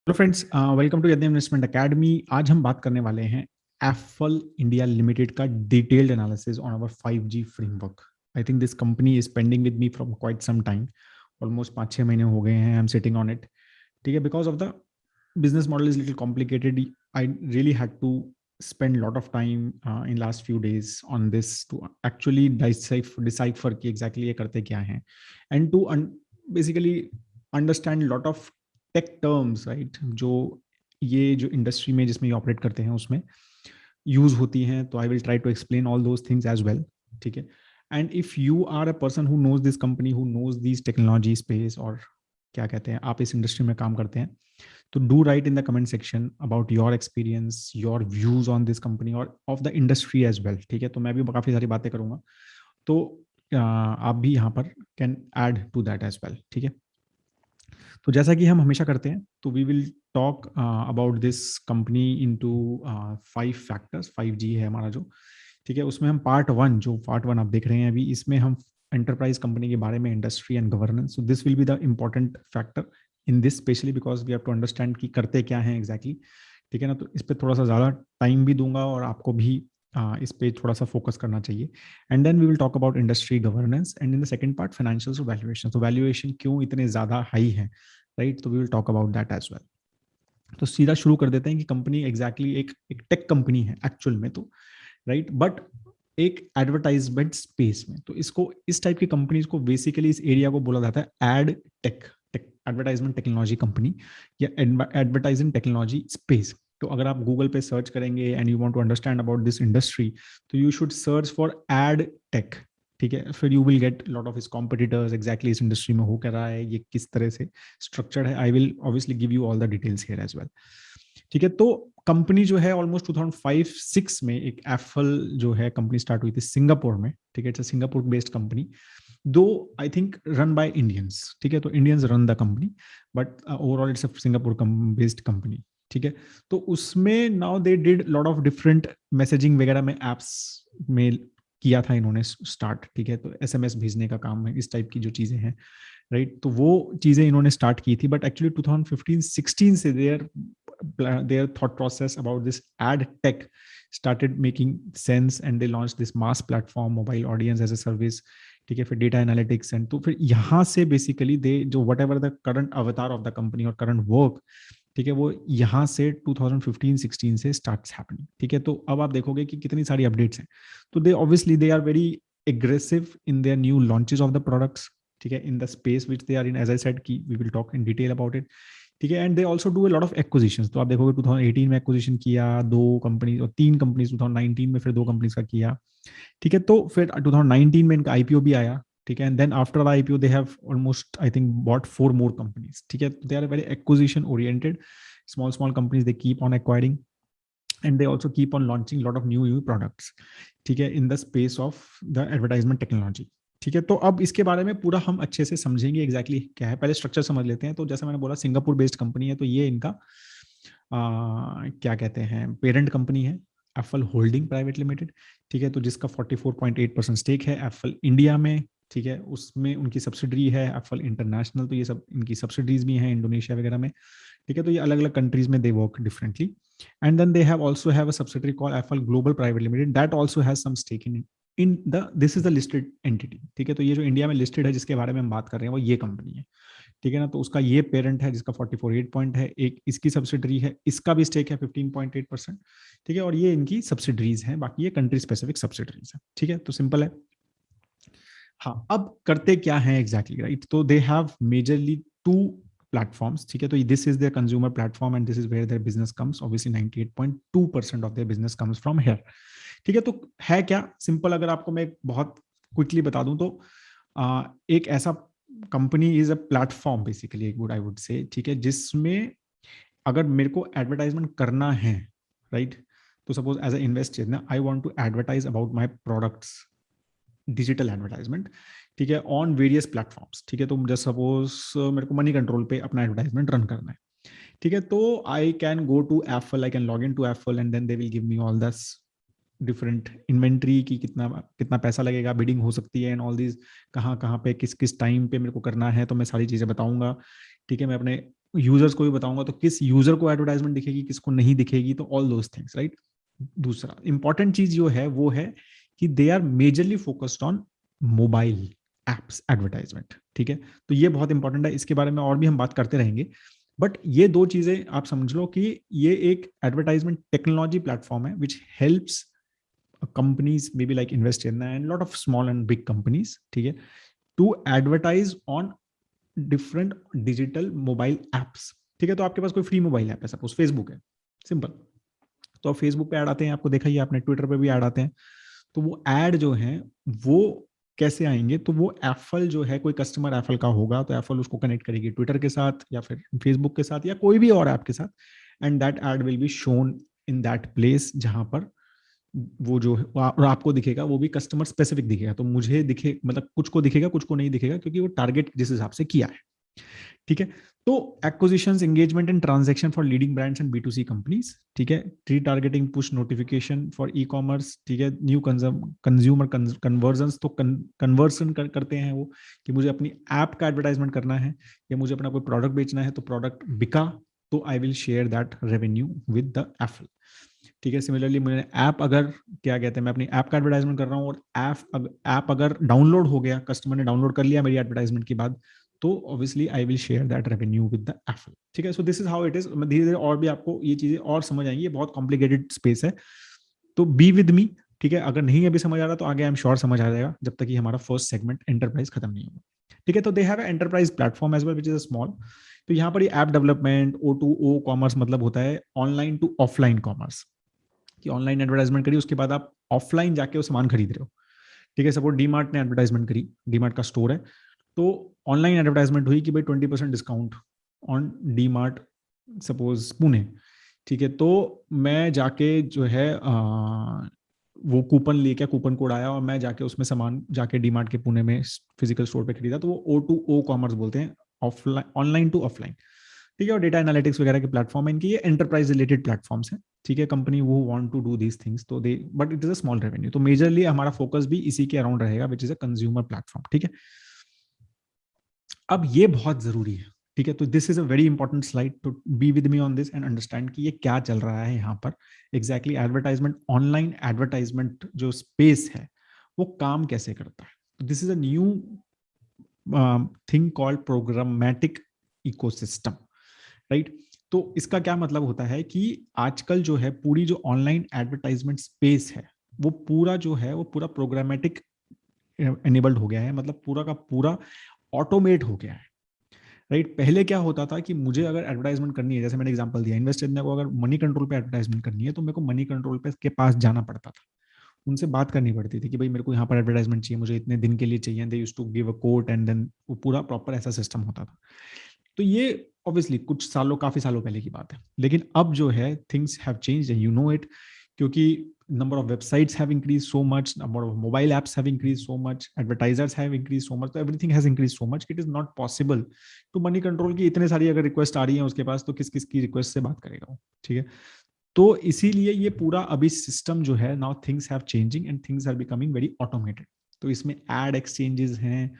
Hello friends, welcome to Yagya investment academy. आज हम बात करने वाले हैं एफल इंडिया लिमिटेड का detailed analysis on our 5G framework. I think this company is pending with me from quite some time, almost 5-6 महीने हो गए हैं। I am sitting on it. ठीक है, because of the business model is little complicated. I really had to spend a lot of time in last few days on this to actually decipher कि exactly ये करते क्या हैं, and to basically understand lot of tech terms, right, जो ये जो industry में जिसमें ये ऑपरेट करते हैं उसमें यूज होती हैं। तो I will try to explain all those things as well. ठीक है, and if you are a person who knows this company, who knows this technology space, और क्या कहते हैं, आप इस इंडस्ट्री में काम करते हैं, तो do write in the comment section about your experience, your views on this company और of the industry as well. ठीक है, तो मैं भी काफी सारी बातें करूंगा, तो आप भी यहाँ पर can add to that as well. ठीक है, तो जैसा कि हम हमेशा करते हैं, तो we will talk about this company into 5 factors. 5G है हमारा जो, ठीक है, उसमें हम पार्ट 1 आप देख रहे हैं अभी, इसमें हम एंटरप्राइज कंपनी के बारे में, industry and governance. So this will be the important factor in this, specially because we have to understand कि करते क्या है एग्जैक्टली। ठीक है ना, तो इस पर थोड़ा सा ज़्यादा टाइम भी दूंगा और आपको भी इस पे थोड़ा सा फोकस करना चाहिए। And then we will talk about industry governance, and in the second part financials और वैल्यूएशन। तो वैल्यूएशन क्यों इतने ज़्यादा हाई है, राइट, तो we will talk about that as well. तो सीधा शुरू कर देते हैं कि कंपनी एग्जैक्टली एक टेक कंपनी है एक्चुअल में, तो राइट, बट एक एडवर्टाइजमेंट स्पेस में। तो इसको, इस टाइप की कंपनीज को बेसिकली इस एरिया को बोला जाता है ad tech, advertisement technology company या एडवर्टाइजिंग टेक्नोलॉजी स्पेस। तो अगर आप गूगल पे सर्च करेंगे and you want to understand about this industry, तो you should search for ad tech. ठीक है, फिर you will get lot of इस कॉम्पिटिटर्स, एग्जैक्टली इस इंडस्ट्री में हो क्या रहा है, ये किस तरह से स्ट्रक्चर्ड है। I will obviously give you all the details here as well. ठीक है, तो कंपनी जो है ऑलमोस्ट 2005-6 में एक एफल जो है कंपनी स्टार्ट हुई थी सिंगापुर में। ठीक है, इट्स सिंगापुर बेस्ड कंपनी, दो I think run by Indians. ठीक है, तो Indians run the company, but overall it's a Singapore based company. ठीक है, तो उसमें now they did lot of different messaging वगैरह में एप्स में किया था इन्होंने स्टार्ट। ठीक है, तो एसएमएस भेजने का काम है, इस टाइप की जो चीजें हैं, राइट, तो वो चीजें इन्होंने स्टार्ट की थी। बट एक्चुअली 2015-16 से their thought process about this ad tech started making sense, and they launched this mass platform, mobile audience as a service। ठीक है, फिर डेटा एनालिटिक्स, एंड तो फिर यहाँ से बेसिकली दे जो वट एवर द करंट अवतार ऑफ द कंपनी और करंट वर्क, ठीक है, वो यहाँ से 2015-16 से स्टार्ट्स हैपनिंग। ठीक है, तो अब आप देखोगे कि कितनी सारी अपडेट्स हैं। तो they obviously they are very aggressive in their new launches of the products. ठीक है, in the space which they are in, as I said कि we will talk in detail about it. ठीक है, and they also do a lot of acquisitions. तो आप देखोगे 2018 में acquisition किया 2 कंपनी और 3 कंपनीज, 2019 में फिर 2 कंपनीज का किया। ठीक है, तो फिर 2019 में इनका आईपीओ भी आया। ठीक है, and then after the IPO they have almost I think bought 4 more companies. ठीक है, they are very acquisition oriented, small companies they keep on acquiring, and they also keep on launching lot of new products। ठीक है, in the space of the advertisement technology. ठीक है, तो अब इसके बारे में पूरा हम अच्छे से समझेंगे एग्जैक्टली क्या है। पहले स्ट्रक्चर समझ लेते हैं। तो जैसा मैंने बोला, सिंगापुर बेस्ड कंपनी है, तो ये इनका क्या कहते हैं, पेरेंट कंपनी है एफल होल्डिंग प्राइवेट लिमिटेड। ठीक है, तो जिसका 44.8% स्टेक है एफल इंडिया में। ठीक है, उसमें उनकी सब्सिडरी है एफल इंटरनेशनल, तो ये सब इनकी सब्सिडरीज भी हैं इंडोनेशिया वगैरह में। ठीक है, तो ये अलग अलग कंट्रीज में they work differently. And then they have also have a subsidiary called Affle global private limited, that also has some stake in the this is the listed entity. ठीक है, तो ये जो इंडिया में लिस्टेड है जिसके बारे में हम बात कर रहे हैं वो ये कंपनी है। ठीक है ना, तो उसका ये पेरेंट है जिसका 44.8 पॉइंट है, एक इसकी सब्सिडरी है, इसका भी स्टेक है 15.8%। ठीक है, और ये इनकी सब्सिडरीज हैं, बाकी ये कंट्री स्पेसिफिक सब्सिडरीज है। ठीक है, तो सिंपल है। हाँ, अब करते क्या है एग्जैक्टली, राइट, तो दे हैव मेजरली 2 platforms। ठीक है, तो this is their consumer platform and this is where their business comes, obviously 98.2% of their business comes from here. ठीक है, तो है क्या, सिंपल अगर आपको मैं बहुत क्विकली बता दूं तो एक ऐसा company is a platform basically, एक वुड आई वुड से, ठीक है, जिसमें अगर मेरे को एडवर्टाइजमेंट करना है, राइट, तो सपोज एज अ इन्वेस्टर ना, I want to advertise about my products, digital advertisement. ठीक है, ऑन वेरियस प्लेटफॉर्म्स। ठीक है, तो जस्ट सपोज मेरे को मनी कंट्रोल पे अपना एडवर्टाइजमेंट रन करना है। ठीक है, तो I can go to Affle, I can log in to Affle, and then they will give me all दस डिफरेंट इन्वेंट्री की कितना कितना पैसा लगेगा, बिडिंग हो सकती है, एंड ऑल दीज कहाँ कहाँ पे किस किस टाइम पे मेरे को करना है, तो मैं सारी चीजें बताऊंगा। ठीक है, मैं अपने यूजर्स को भी बताऊंगा तो किस यूजर को एडवर्टाइजमेंट दिखेगी, किसको नहीं दिखेगी, तो ऑल दोज थिंग्स, राइट। दूसरा इंपॉर्टेंट चीज जो है वो है कि they are majorly focused on mobile apps advertisement, ठीक है। तो ये बहुत इंपॉर्टेंट है, इसके बारे में और भी हम बात करते रहेंगे। बट ये दो चीजें आप समझ लो कि ये एक एडवर्टाइजमेंट टेक्नोलॉजी प्लेटफॉर्म है which helps companies maybe like invest in and lot of small and big companies, ठीक है, to advertise on different digital mobile apps, ठीक है। तो आपके पास कोई फ्री मोबाइल ऐप है, सपोज फेसबुक है, सिंपल। तो आप फेसबुक पे ऐड आते हैं, आपको देखा ही आपने, ट्विटर पे भी ऐड आते हैं। तो वो ऐड जो है वो कैसे आएंगे, तो वो एप्पल जो है, कोई कस्टमर एप्पल का होगा तो एप्पल उसको कनेक्ट करेगी ट्विटर के साथ या फिर फेसबुक के साथ या कोई भी और ऐप के साथ, and that ad will be shown in that place, जहां पर वो जो है और आपको दिखेगा वो भी कस्टमर स्पेसिफिक दिखेगा। तो मुझे दिखे मतलब कुछ को दिखेगा, कुछ को नहीं दिखेगा, क्योंकि वो टारगेट जिस हिसाब से किया है, ठीक है। तो acquisitions, engagement and transaction for leading brands and B2C companies, ठीक है। री targeting, push notification for e commerce, ठीक है। न्यू कंज्यूमर कन्वर्जन, तो कन्वर्सन करते हैं वो कि मुझे अपनी ऐप का एडवर्टाइजमेंट करना है या मुझे अपना कोई प्रोडक्ट बेचना है, तो प्रोडक्ट बिका तो I will share that revenue with the Apple, ठीक है। सिमिलरली मैंने ऐप अगर क्या कहते हैं, मैं अपनी ऐप का एडवर्टाइजमेंट कर रहा हूँ और ऐप अगर डाउनलोड हो गया, कस्टमर ने डाउनलोड कर लिया मेरी एडवर्टाइजमेंट के बाद, तो obviously I will share that revenue with the Apple, ठीक है। So this is how it is. धीरे धीरे और भी आपको ये चीजें और समझ आएंगी, ये बहुत कॉम्प्लिकेटेड स्पेस है, तो बी विद मी, ठीक है। अगर नहीं अभी समझ आ रहा तो आगे आई एम श्योर समझ आ जाएगा, जब तक कि हमारा फर्स्ट सेगमेंट एंटरप्राइज खत्म नहीं होगा, ठीक है। तो they have enterprise platform as well which is a small. तो यहाँ पर ये ऐप डेवलपमेंट, O2O कॉमर्स मतलब होता है ऑनलाइन टू ऑफलाइन कॉमर्स, कि ऑनलाइन एडवर्टाइजमेंट करी, उसके बाद आप ऑफलाइन जाके वो सामान खरीद रहे हो, ठीक है। सपोज डीमार्ट ने एडवर्टाइजमेंट करी, डीमार्ट का स्टोर है, तो ऑनलाइन एडवर्टाइजमेंट हुई कि भाई 20% discount on DMart, suppose Pune, ठीक है। तो मैं जाके जो है वो कूपन लेके, कूपन कोड आया और मैं जाके उसमें सामान जाके डीमार्ट के पुणे में फिजिकल स्टोर पे खरीदा, तो वो O2O कॉमर्स बोलते हैं, ऑफलाइन, ऑनलाइन टू ऑफलाइन, ठीक है। और डेटा एनालिटिक्स वगैरह के प्लेटफॉर्म है इनकी, ये एंटरप्राइज रिलेटेड प्लेटफॉर्म्स हैं, ठीक है। कंपनी वो want to do these things, तो they, but it is a small revenue, तो मेजरली हमारा फोकस भी इसी के अराउंड रहेगा, which is a consumer platform, ठीक है। अब ये बहुत जरूरी है, ठीक है। तो this is a very important slide, to be with me on this and understand कि ये क्या चल रहा है यहाँ पर एग्जैक्टली। एडवर्टाइजमेंट, ऑनलाइन एडवर्टाइजमेंट जो स्पेस है वो काम कैसे करता है। तो this is a new thing called programmatic ecosystem, right. तो इसका क्या मतलब होता है कि आजकल जो है पूरी जो ऑनलाइन एडवर्टाइजमेंट स्पेस है वो पूरा जो है वो पूरा प्रोग्रामेटिक एनेबल्ड हो गया है, मतलब पूरा का पूरा ऑटोमेट हो गया है, राइट। पहले क्या होता था कि मुझे अगर एडवर्टाइजमेंट करनी है, जैसे मैंने एग्जांपल दिया, इन्वेस्ट इंडिया को अगर मनी कंट्रोल पे एडवर्टाइजमेंट करनी है तो मेरे को मनी कंट्रोल पे के पास जाना पड़ता था, उनसे बात करनी पड़ती थी कि भाई मेरे को यहाँ पर एडवर्टाइजमेंट चाहिए, मुझे इतने दिन के लिए चाहिए, they used to give a quote and then वो पूरा प्रॉपर ऐसा सिस्टम होता था। तो ये ऑब्वियसली कुछ सालों, काफी सालों पहले की बात है, लेकिन अब जो है things have changed, you know it, क्योंकि number of websites have increased so much, number of mobile apps have increased so much, advertisers have increased so much, so everything has increased so much, it is not possible to money control की इतने सारी अगर request आ रही है उसके पास, तो किस किस की रिक्वेस्ट से बात करेगा वो, ठीक है। तो इसीलिए ये पूरा अभी सिस्टम जो है, now things have changing and things are becoming very automated. तो इसमें एड एक्सचेंजेस हैं,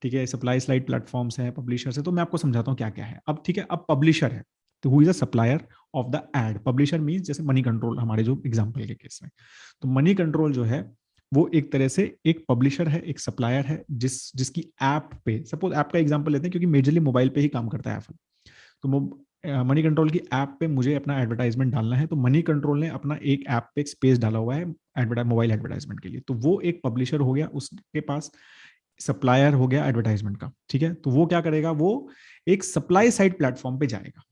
ठीक है, सप्लाई साइड प्लेटफॉर्म्स हैं, पब्लिशर्स है। तो मैं आपको समझाता हूँ क्या क्या है अब, ठीक है। अब पब्लिशर है, तो who is a supplier of the ad, publisher means जैसे मनी कंट्रोल हमारे जो एग्जांपल के केस में, तो मनी कंट्रोल जो है वो एक तरह से एक पब्लिशर है, एक सप्लायर है, जिसकी ऐप पे, सपोज ऐप का एग्जांपल लेते हैं क्योंकि मेजरली मोबाइल पे ही काम करता है एप्पल। तो मनी कंट्रोल की ऐप पे मुझे अपना एडवर्टाइजमेंट डालना है, तो मनी कंट्रोल ने अपना एक ऐप पे एक स्पेस डाला हुआ है मोबाइल एडवर्टाइजमेंट के लिए, तो वो एक पब्लिशर हो गया, उसके पास सप्लायर हो गया एडवर्टाइजमेंट का, ठीक है। तो वो क्या करेगा, वो एक सप्लाई साइड प्लेटफॉर्म पे जाएगा,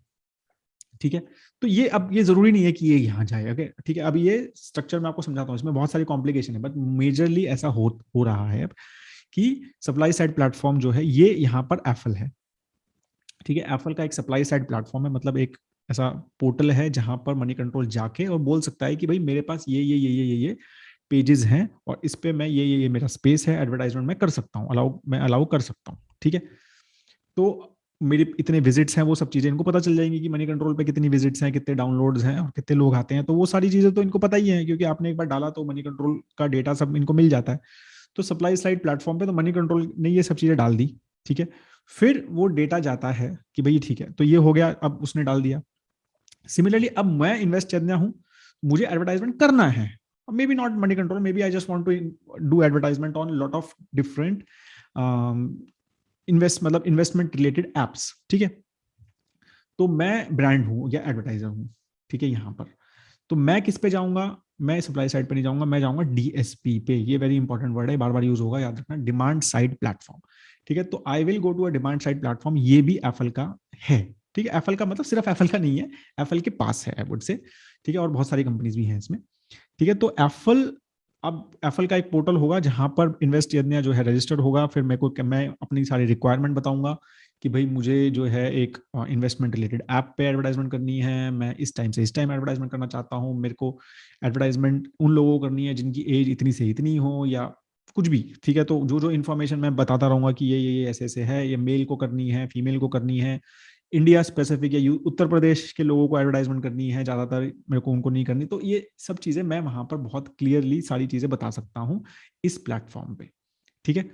ठीक है। तो ये अब ये जरूरी नहीं है कि ये यहाँ जाए, ओके, ठीक है। अब ये स्ट्रक्चर मैं आपको समझाता हूँ, इसमें बहुत सारी कॉम्प्लिकेशन है, बट मेजरली ऐसा हो रहा है अब कि सप्लाई साइड प्लेटफॉर्म जो है ये यहाँ पर एप्पल है, ठीक है। एप्पल का एक सप्लाई साइड प्लेटफॉर्म है, मतलब एक ऐसा पोर्टल है जहां पर मनी कंट्रोल जाके और बोल सकता है कि भाई मेरे पास ये पेजेस हैं और इस पे मैं ये मेरा स्पेस है, एडवर्टाइजमेंट मैं कर सकता हूँ, अलाउ कर सकता हूँ, ठीक है। तो मेरे इतने विजिट्स हैं, वो सब चीजें इनको पता चल जाएंगी कि मनी कंट्रोल पे कितनी विजिट्स हैं, कितने डाउनलोड्स हैं और कितने लोग आते हैं, तो वो सारी चीजें तो इनको पता ही है, क्योंकि आपने एक बार डाला तो मनी कंट्रोल का डेटा सब इनको मिल जाता है। तो सप्लाई साइड प्लेटफॉर्म पे तो मनी कंट्रोल ने ये सब चीजें डाल दी, ठीक है। फिर वो डेटा जाता है कि भाई ठीक है, तो ये हो गया, अब उसने डाल दिया। सिमिलरली अब मैं इन्वेस्ट चंद्या हूं, मुझे एडवर्टाइजमेंट करना है, maybe not Moneycontrol, maybe I just want to do advertisement on lot of different मतलब इन्वेस्टमेंट रिलेटेड एप्स, ठीक है। तो मैं ब्रांड हूं या एडवर्टाइजर हूं, ठीक है, यहां पर तो मैं किस पे जाऊंगा, मैं सप्लाई साइड पे नहीं जाऊंगा, मैं जाऊंगा डीएसपी पे। ये वेरी इंपॉर्टेंट वर्ड है, बार बार यूज होगा, याद रखना, डिमांड साइड प्लेटफॉर्म, ठीक है। तो I will go to a demand side platform, ये भी एफएल का है, ठीक है। एफएल का मतलब सिर्फ एफएल का नहीं है, एफएल के पास है आई वुड से, ठीक है, और बहुत सारी कंपनीज भी हैं इसमें, ठीक है। तो एफएल, अब एफएल का एक पोर्टल होगा जहां पर इन्वेस्ट यज्ञ जो है रजिस्टर्ड होगा, फिर मैं अपनी सारी रिक्वायरमेंट बताऊंगा कि भाई मुझे जो है एक इन्वेस्टमेंट रिलेटेड ऐप पे एडवर्टाइजमेंट करनी है, मैं इस टाइम से इस टाइम एडवर्टाइजमेंट करना चाहता हूँ, मेरे को एडवर्टाइजमेंट उन लोगों को करनी है जिनकी एज इतनी से इतनी हो या कुछ भी, ठीक है। तो जो जो इन्फॉर्मेशन मैं बताता रहूंगा कि ये ऐसे ऐसे है, ये मेल को करनी है, फीमेल को करनी है, इंडिया स्पेसिफिक या उत्तर प्रदेश के लोगों को एडवर्टाइजमेंट करनी है ज्यादातर, मेरे को उनको नहीं करनी, तो ये सब चीजें मैं वहां पर बहुत क्लियरली सारी चीजें बता सकता हूँ इस प्लेटफॉर्म पे, ठीक है।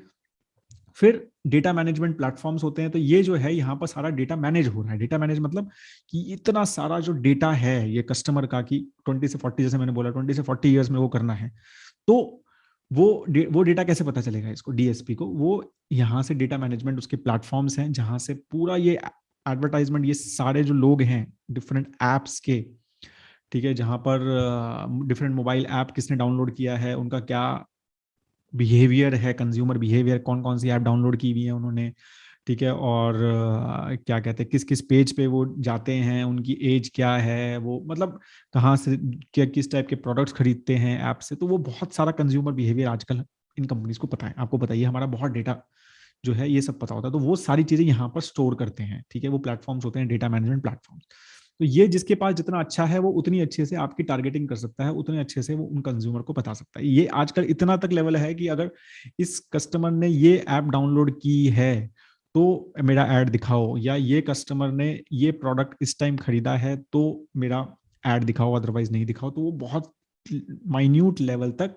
फिर डेटा मैनेजमेंट प्लेटफॉर्म्स होते हैं, तो ये जो है यहाँ पर सारा डेटा मैनेज हो रहा है। डेटा मैनेज मतलब कि इतना सारा जो डेटा है ये कस्टमर का, कि 20 से 40, जैसे मैंने बोला 20 से 40 ईयर्स में वो करना है, तो वो डेटा कैसे पता चलेगा इसको, डीएसपी को, वो यहाँ से डेटा मैनेजमेंट उसके प्लेटफॉर्म्स हैं जहां से पूरा ये एडवर्टाइजमेंट, ये सारे जो लोग हैं डिफरेंट एप्स के, ठीक है, जहां पर डिफरेंट मोबाइल ऐप किसने डाउनलोड किया है, उनका क्या बिहेवियर है, कंज्यूमर बिहेवियर, कौन कौन सी ऐप डाउनलोड की हुई है उन्होंने, ठीक है, और क्या कहते हैं किस किस पेज पे वो जाते हैं, उनकी एज क्या है, वो मतलब कहाँ से क्या किस टाइप के प्रोडक्ट्स खरीदते हैं ऐप से, तो वो बहुत सारा कंज्यूमर बिहेवियर आजकल इन कंपनीज को पता है, आपको बताइए, हमारा बहुत डेटा जो है ये सब पता होता है, तो वो सारी चीजें यहाँ पर स्टोर करते हैं, ठीक है। वो प्लेटफॉर्म्स होते हैं डेटा मैनेजमेंट प्लेटफॉर्म्स। तो ये जिसके पास जितना अच्छा है वो उतनी अच्छे से आपकी टारगेटिंग कर सकता है, उतने अच्छे से वो उन कंज्यूमर को बता सकता है। ये आजकल इतना तक लेवल है कि अगर इस कस्टमर ने ये ऐप डाउनलोड की है तो मेरा ऐड दिखाओ, या ये कस्टमर ने ये प्रोडक्ट इस टाइम खरीदा है तो मेरा ऐड दिखाओ, अदरवाइज नहीं दिखाओ, तो वो बहुत माइन्यूट लेवल तक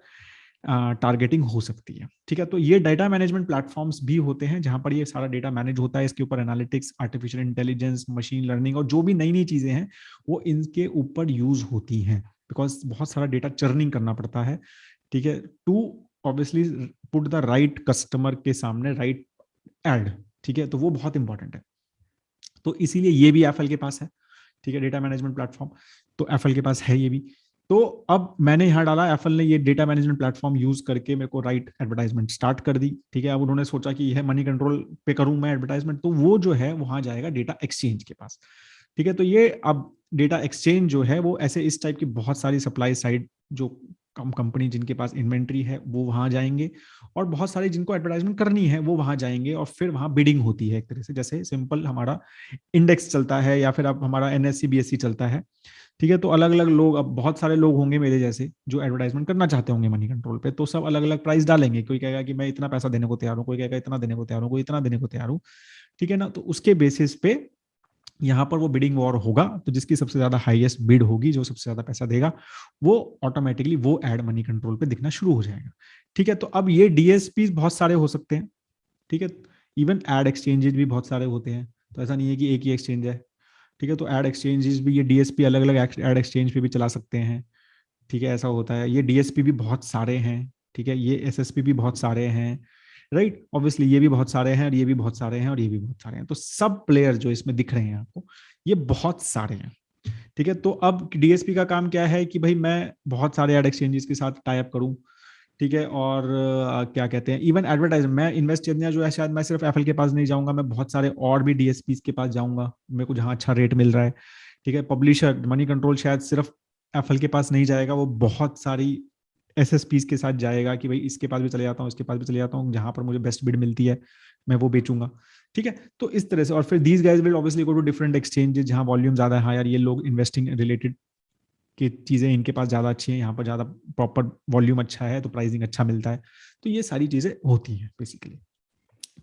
टारगेटिंग हो सकती है, ठीक है। तो ये डेटा मैनेजमेंट प्लेटफॉर्म्स भी होते हैं जहां पर ये सारा डेटा मैनेज होता है, इसके ऊपर analytics, artificial intelligence, machine learning और जो भी नई नई चीजें हैं वो इनके ऊपर यूज होती हैं, बिकॉज बहुत सारा डेटा चर्निंग करना पड़ता है, ठीक है, to obviously put the right customer के सामने राइट एड, ठीक है, तो वो बहुत इंपॉर्टेंट है। तो इसीलिए ये भी एफएल के पास है, ठीक है, डेटा मैनेजमेंट प्लेटफॉर्म, तो एफएल के पास है ये भी। तो अब मैंने यहां डाला, एफएल ने ये डेटा मैनेजमेंट प्लेटफॉर्म यूज करके मेरे को राइट एडवर्टाइजमेंट स्टार्ट कर दी, ठीक है। अब उन्होंने सोचा कि यह मनी कंट्रोल पे करूं मैं एडवर्टाइजमेंट, तो वो जो है वहां जाएगा डेटा एक्सचेंज के पास, ठीक है। तो ये अब डेटा एक्सचेंज जो है वो ऐसे इस टाइप की बहुत सारी सप्लाई साइड जो कंपनी जिनके पास इन्वेंट्री है वो वहां जाएंगे, और बहुत सारे जिनको एडवर्टाइजमेंट करनी है वो वहां जाएंगे, और फिर वहां बिडिंग होती है एक तरह से, जैसे सिंपल हमारा इंडेक्स चलता है या फिर अब हमारा एनएससी बीएससी चलता है, ठीक है। तो अलग अलग लोग, अब बहुत सारे लोग होंगे मेरे जैसे जो एडवर्टाइजमेंट करना चाहते होंगे मनी कंट्रोल पे, तो सब अलग अलग प्राइस डालेंगे, कोई कहेगा कि मैं इतना पैसा देने को तैयार हूँ, कोई कहेगा इतना देने को तैयार हूँ, कोई इतना देने को तैयार हूँ, ठीक है ना। तो उसके बेसिस पे यहाँ पर वो बिडिंग वॉर होगा, तो जिसकी सबसे ज्यादा हाईएस्ट बिड होगी, जो सबसे ज्यादा पैसा देगा, वो ऑटोमेटिकली वो एड मनी कंट्रोल पे दिखना शुरू हो जाएगा, ठीक है। तो अब ये डीएसपी बहुत सारे हो सकते हैं, ठीक है, इवन एड एक्सचेंजेस भी बहुत सारे होते हैं, तो ऐसा नहीं है कि एक ही एक्सचेंज है, ठीक है। तो एड एक्सचेंजेस भी, ये डीएसपी अलग अलग एड एक्सचेंज पे भी चला सकते हैं, ठीक है, ऐसा होता है। ये डीएसपी भी बहुत सारे हैं, ठीक है, ये एसएसपी भी बहुत सारे हैं, राइट, ऑब्वियसली ये भी बहुत सारे हैं, और ये भी बहुत सारे हैं, और ये भी बहुत सारे हैं, तो सब प्लेयर जो इसमें दिख रहे हैं आपको ये बहुत सारे हैं, ठीक है। तो अब डीएसपी का काम क्या है कि भाई मैं बहुत सारे एड एक्सचेंजेस के साथ टाई अप करूं, ठीक है, और क्या कहते हैं, इवन एडवर्टाइजमेंट, मैं इन्वेस्ट इंडिया जो है शायद मैं सिर्फ एफएल के पास नहीं जाऊंगा, मैं बहुत सारे और भी डीएसपी के पास जाऊंगा, मेरे को जहां अच्छा रेट मिल रहा है, ठीक है। पब्लिशर मनी कंट्रोल शायद सिर्फ एफएल के पास नहीं जाएगा, वो बहुत सारी एसएसपीज के साथ जाएगा कि भाई इसके पास भी चले जाता हूँ, इसके पास भी चले जाता हूँ, जहां पर मुझे बेस्ट बिड मिलती है मैं वो बेचूंगा, ठीक है। तो इस तरह से, और फिर these guys will obviously go to different exchanges जहां वॉल्यूम ज्यादा है, हाँ यार ये लोग इन्वेस्टिंग रिलेटेड की चीजें इनके पास ज्यादा अच्छी हैं, यहाँ पर ज्यादा प्रॉपर वॉल्यूम अच्छा है तो प्राइसिंग अच्छा मिलता है, तो ये सारी चीजें होती हैं बेसिकली,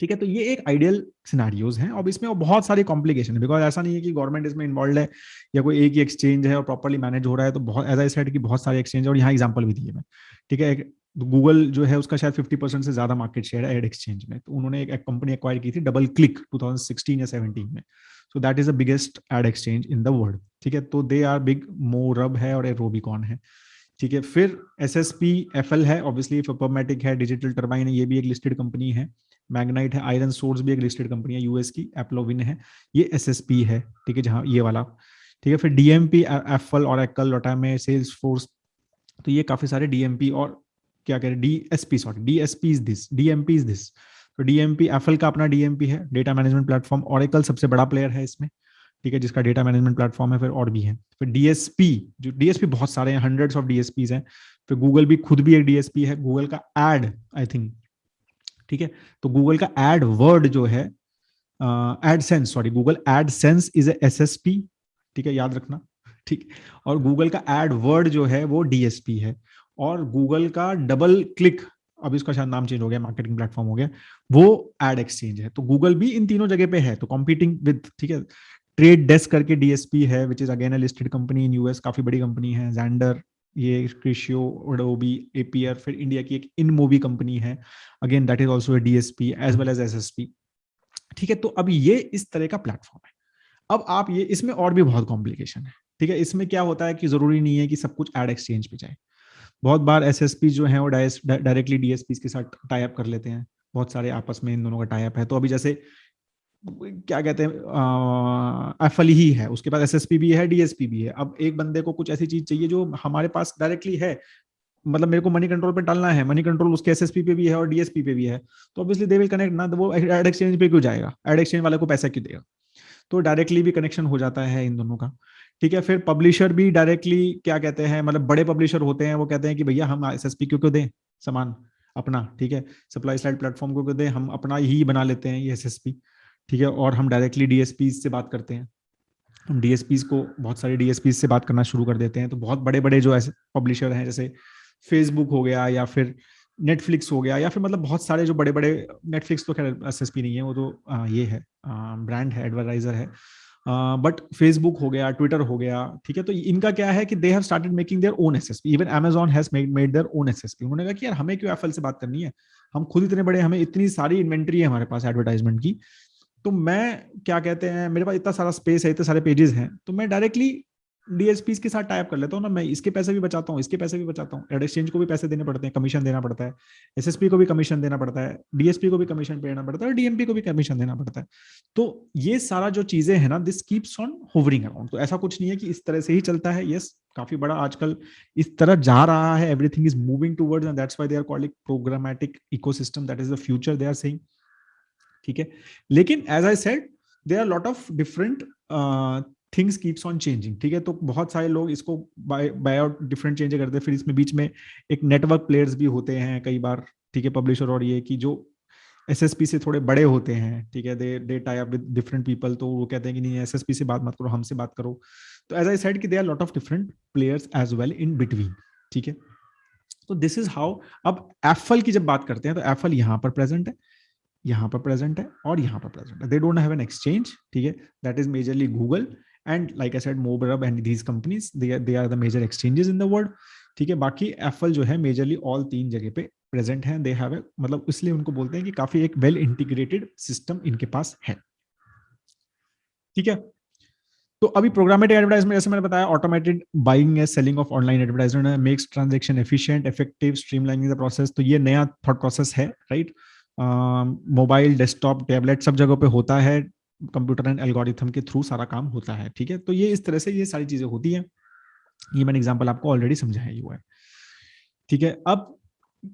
ठीक है। तो ये एक आइडियल सिनारियोज हैं, अब इसमें बहुत सारी कॉम्प्लिकेशन है, बिकॉज ऐसा नहीं है कि गवर्नमेंट इसमें इन्वॉल्व है या कोई एक ही एक्सचेंज है और प्रॉपरली मैनेज हो रहा है, तो बहुत, एज आई सेड कि बहुत सारे एक्सचेंज, और यहाँ एग्जांपल भी दिए मैं, ठीक है। गूगल जो है उसका शायद 50% से ज्यादा मार्केट शेयर है एड एक्सचेंज में, तो उन्होंने एक कंपनी एक्वायर की थी डबल क्लिक 2016 या 17 में। So that is the biggest ad exchange in the world, ठीक है। तो दे आर बिग, मोरब है और रूबिकॉन है, ठीक है। फिर S S P F L है, ऑब्वियसली फॉर्मेटिक है, डिजिटल टर्बाइन है, ये भी एक लिस्टेड कंपनी है। मैग्नाइट है, आयरन सोर्स भी एक लिस्टेड कंपनी है यूएस की, एप्लोविन है, ये एस एस पी है, ठीक है, जहाँ ये वाला, ठीक है। फिर डीएमपी एफएल और एक्ल लोटामे सेल्स फोर्स, तो ये काफी सारे डीएमपी और क्या कह रहे हैं DSP, sorry DSP is this, DMP is this. तो डीएमपी एफएल का अपना डीएमपी है, डेटा मैनेजमेंट प्लेटफॉर्म, ओरेकल सबसे बड़ा प्लेयर है इसमें, ठीक है, जिसका डेटा मैनेजमेंट प्लेटफॉर्म है। फिर और भी है, फिर डीएसपी, जो डीएसपी बहुत सारे हैं, हंड्रेड्स ऑफ डीएसपी हैं। फिर गूगल भी खुद भी एक डीएसपी है, गूगल का एड आई थिंक, ठीक है। तो गूगल का एड वर्ड जो है AdSense, sorry Google AdSense is S S P, ठीक है, याद रखना, ठीक। और गूगल का एड वर्ड जो है वो डीएसपी है। और गूगल का डबल क्लिक, अब इसका शायद नाम चेंज हो गया, मार्केटिंग प्लेटफॉर्म हो गया, वो एड एक्सचेंज है। तो गूगल भी इन तीनों जगह पे है, तो कॉम्पीटिंग विद, ठीक है। ट्रेड डेस्क करके डीएसपी है, which is again a listed company in US, काफी बड़ी कंपनी है। जैंडर, ये क्रिशियो, ओडोबी, एपीआर। फिर इंडिया की एक इन मूवी कंपनी है, again that is also DSP as well as SSP, ठीक है। तो अब ये इस तरह का प्लेटफॉर्म है। अब आप ये, इसमें और भी बहुत कॉम्प्लिकेशन है, ठीक है। इसमें क्या होता है कि जरूरी नहीं है कि सब कुछ एड एक्सचेंज पे जाए। बहुत बार एसएसपी जो है वो डायरेक्टली डीएसपी के साथ टाई अप कर लेते हैं, बहुत सारे आपस में इन दोनों का टाई अप है। तो अभी जैसे क्या कहते हैं एफएल ही है, उसके पास एसएसपी भी है, डीएसपी भी है। अब एक बंदे को कुछ ऐसी चीज चाहिए जो हमारे पास डायरेक्टली है, मतलब मेरे को मनी कंट्रोल पे डालना है, मनी कंट्रोल उसके एसएसपी पे भी है और डीएसपी पे भी है, तो ऑब्वियसली दे विल कनेक्ट ना, तो वो एड एक्सचेंज पे क्यों जाएगा, एड एक्सचेंज वाले को पैसा क्यों देगा। तो डायरेक्टली भी कनेक्शन हो जाता है इन दोनों का, ठीक है। फिर पब्लिशर भी डायरेक्टली क्या कहते हैं, मतलब बड़े पब्लिशर होते हैं, वो कहते हैं कि भैया हम एसएसपी क्यों क्यों दें सामान अपना, ठीक है, सप्लाई साइड प्लेटफॉर्म को क्यों दें, हम अपना ही बना लेते हैं ये एसएसपी, ठीक है। और हम डायरेक्टली डीएसपी से बात करते हैं, हम डीएसपी को बहुत सारे डीएसपी से बात करना शुरू कर देते हैं। तो बहुत बड़े बड़े जो ऐसे पब्लिशर हैं, जैसे फेसबुक हो गया या फिर नेटफ्लिक्स हो गया, या फिर मतलब बहुत सारे जो बड़े बड़े, नेटफ्लिक्स तो खैर एसएसपी नहीं है, वो तो ये है ब्रांड है, एडवर्टाइजर है, बट फेसबुक हो गया, ट्विटर हो गया, ठीक है। तो इनका क्या है कि they have started making their own SSP, even Amazon has made their own SSP. उन्होंने कहा कि यार हमें क्यों एफएल से बात करनी है, हम खुद इतने बड़े, हमें इतनी सारी इन्वेंट्री है हमारे पास एडवर्टाइजमेंट की, तो मैं क्या कहते हैं, मेरे पास इतना सारा स्पेस है, इतने सारे पेजेस हैं, तो मैं डायरेक्टली डीएसपी के साथ टाइप कर लेता हूँ ना, मैं इसके पैसे भी बचाता हूँ, इसके पैसे भी बचाता हूँ, एड एक्सचेंज को भी पैसे देने पड़ते हैं, कमीशन देना पड़ता है, एसएसपी को भी कमीशन देना पड़ता है, डीएसपी को भी कमीशन देना पड़ता है, और डीएमपी को भी कमीशन देना पड़ता है। तो ये सारा जो चीजें है ना, this keeps on hovering around. तो ऐसा कुछ नहीं है कि इस तरह से ही चलता है, यस काफी बड़ा आजकल इस तरह जा रहा है, everything is moving towards, and that's why they are called programmatic ecosystem, that is the future they are saying, ठीक है। लेकिन as I said there are lot of different things keeps on changing, ठीक है। तो बहुत सारे लोग इसको बाय आउट डिफरेंट चेंज करते हैं, फिर इसमें बीच में एक नेटवर्क प्लेयर्स भी होते हैं कई बार, ठीक है, पब्लिशर और ये कि जो एसएसपी से थोड़े बड़े होते हैं, ठीक है, they tie up with different people, तो वो कहते हैं कि नहीं एसएसपी से बात मत करो, हमसे बात करो। तो एज आई सेड कि दे are lot of different players as well in between, ठीक है। तो दिस इज हाउ। अब एफएल की जब बात करते हैं तो एफएल यहाँ पर प्रेजेंट है, यहाँ पर प्रेजेंट है और यहाँ पर प्रेजेंट है, they don't have an exchange, ठीक है। That is majorly Google and like I said मोबरब and these companies, they are the major exchanges in the world, ठीक है। बाकी एप्पल जो है मेजरली ऑल तीन जगह पे प्रेजेंट है, दे हैव मतलब इसलिए उनको बोलते हैं कि काफी एक वेल इंटीग्रेटेड सिस्टम इनके पास है, ठीक है। तो अभी प्रोग्रामेटिक एडवर्टाइजमेंट जैसे मैंने बताया, automated buying and selling of online advertisement makes transaction efficient effective streamlining the process. तो ये नया थॉट प्रोसेस है, राइट। मोबाइल, डेस्कटॉप, टैबलेट सब जगह पे होता है, कंप्यूटर एंड एल्गोरिथम के थ्रू सारा काम होता है, ठीक है। तो ये इस तरह से ये सारी चीजें होती हैं, ये मैंने एग्जांपल आपको ऑलरेडी समझाया हुआ है, ठीक है। अब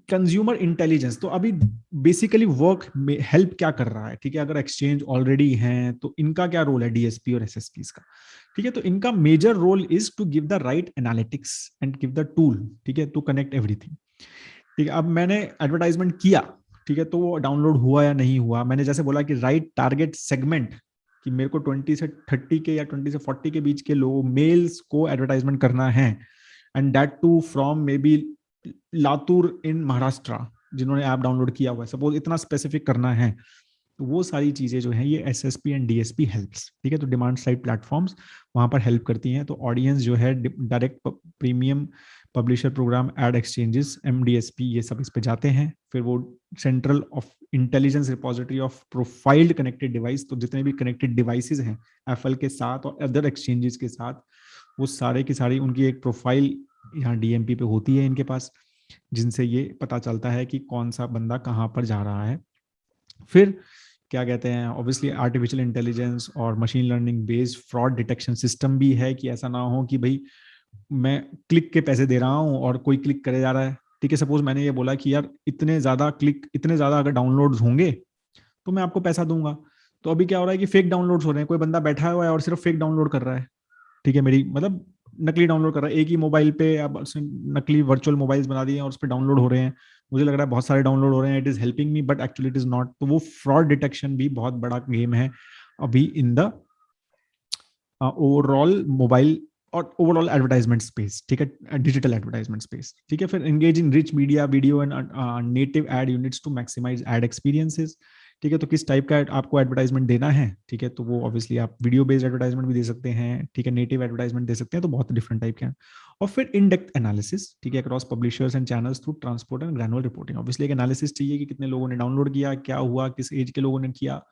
कंज्यूमर इंटेलिजेंस, तो अभी बेसिकली वर्क में हेल्प क्या कर रहा है, ठीक है। अगर एक्सचेंज ऑलरेडी है तो इनका क्या रोल है डीएसपी और एसएसपी का, ठीक है। तो इनका major role is to give the right analytics and give the tool, ठीक है, टू कनेक्ट एवरीथिंग, ठीक है। अब मैंने एडवर्टाइजमेंट किया, ठीक है, तो वो डाउनलोड हुआ या नहीं हुआ, मैंने जैसे बोला कि राइट टारगेट सेगमेंट, कि मेरे को 20 से 30 के या 20 से 40 के बीच के लोग मेल्स को एडवर्टाइजमेंट करना है, and that too from maybe Latur in Maharashtra, जिन्होंने ऐप डाउनलोड किया हुआ है, सपोज इतना स्पेसिफिक करना है, तो वो सारी चीजें जो है ये एसएसपी एंड डीएसपी हेल्प्स, ठीक है। तो डिमांड साइड प्लेटफॉर्म्स वहां पर हेल्प करती हैं। तो ऑडियंस जो है direct premium publisher program, ad exchanges, MDSP, ये सब इस पे जाते हैं। फिर वो central of intelligence repository of profiled connected device, तो जितने भी कनेक्टेड डिवाइसेस हैं एफएल के साथ और अदर एक्सचेंजेस के साथ, वो सारे की सारी उनकी एक प्रोफाइल यहाँ डीएमपी पे होती है इनके पास, जिनसे ये पता चलता है कि कौन सा बंदा कहाँ पर जा रहा है। फिर क्या कहते हैं, ऑब्वियसली आर्टिफिशियल इंटेलिजेंस और machine learning based fraud detection system भी है, कि ऐसा ना हो कि भाई मैं क्लिक के पैसे दे रहा हूँ और कोई क्लिक करे जा रहा है। ठीक है, सपोज मैंने ये बोला कि यार इतने ज्यादा क्लिक, इतने ज्यादा अगर डाउनलोड्स होंगे तो मैं आपको पैसा दूंगा। तो अभी क्या हो रहा है कि फेक डाउनलोड्स हो रहे हैं, कोई बंदा बैठा हुआ है और सिर्फ फेक डाउनलोड कर रहा है। ठीक है, मेरी मतलब नकली डाउनलोड कर रहा है, एक ही मोबाइल पे अब नकली वर्चुअल मोबाइल्स बना दिए और उस पर डाउनलोड हो रहे हैं। मुझे लग रहा है बहुत सारे डाउनलोड हो रहे हैं, it is helping me, but actually it is not. तो वो फ्रॉड डिटेक्शन भी बहुत बड़ा गेम है अभी इन द ओवरऑल मोबाइल और ओवरऑल एडवर्टाइजमेंट स्पेस। ठीक है, डिजिटल एडवर्टाइजमेंट स्पेस। ठीक है, फिर engage in rich media, video and native ad units to maximize ad experiences. ठीक है, तो किस टाइप का आपको एडवर्टाइजमेंट देना है। ठीक है, तो वो ऑब्वियसली आप वीडियो बेस्ड एडवर्टाइजमेंट भी दे सकते हैं, ठीक है, नेटिव एडवर्टाइजमेंट दे सकते हैं, तो बहुत डिफरेंट टाइप के हैं। और फिर इन डेप्थ एनालिसिस, ठीक है, across publishers and channels through transport and granular reporting. Obviously एक एनालिसिस चाहिए कि कितने लोगों ने डाउनलोड किया, क्या हुआ, किस एज के लोगों ने किया,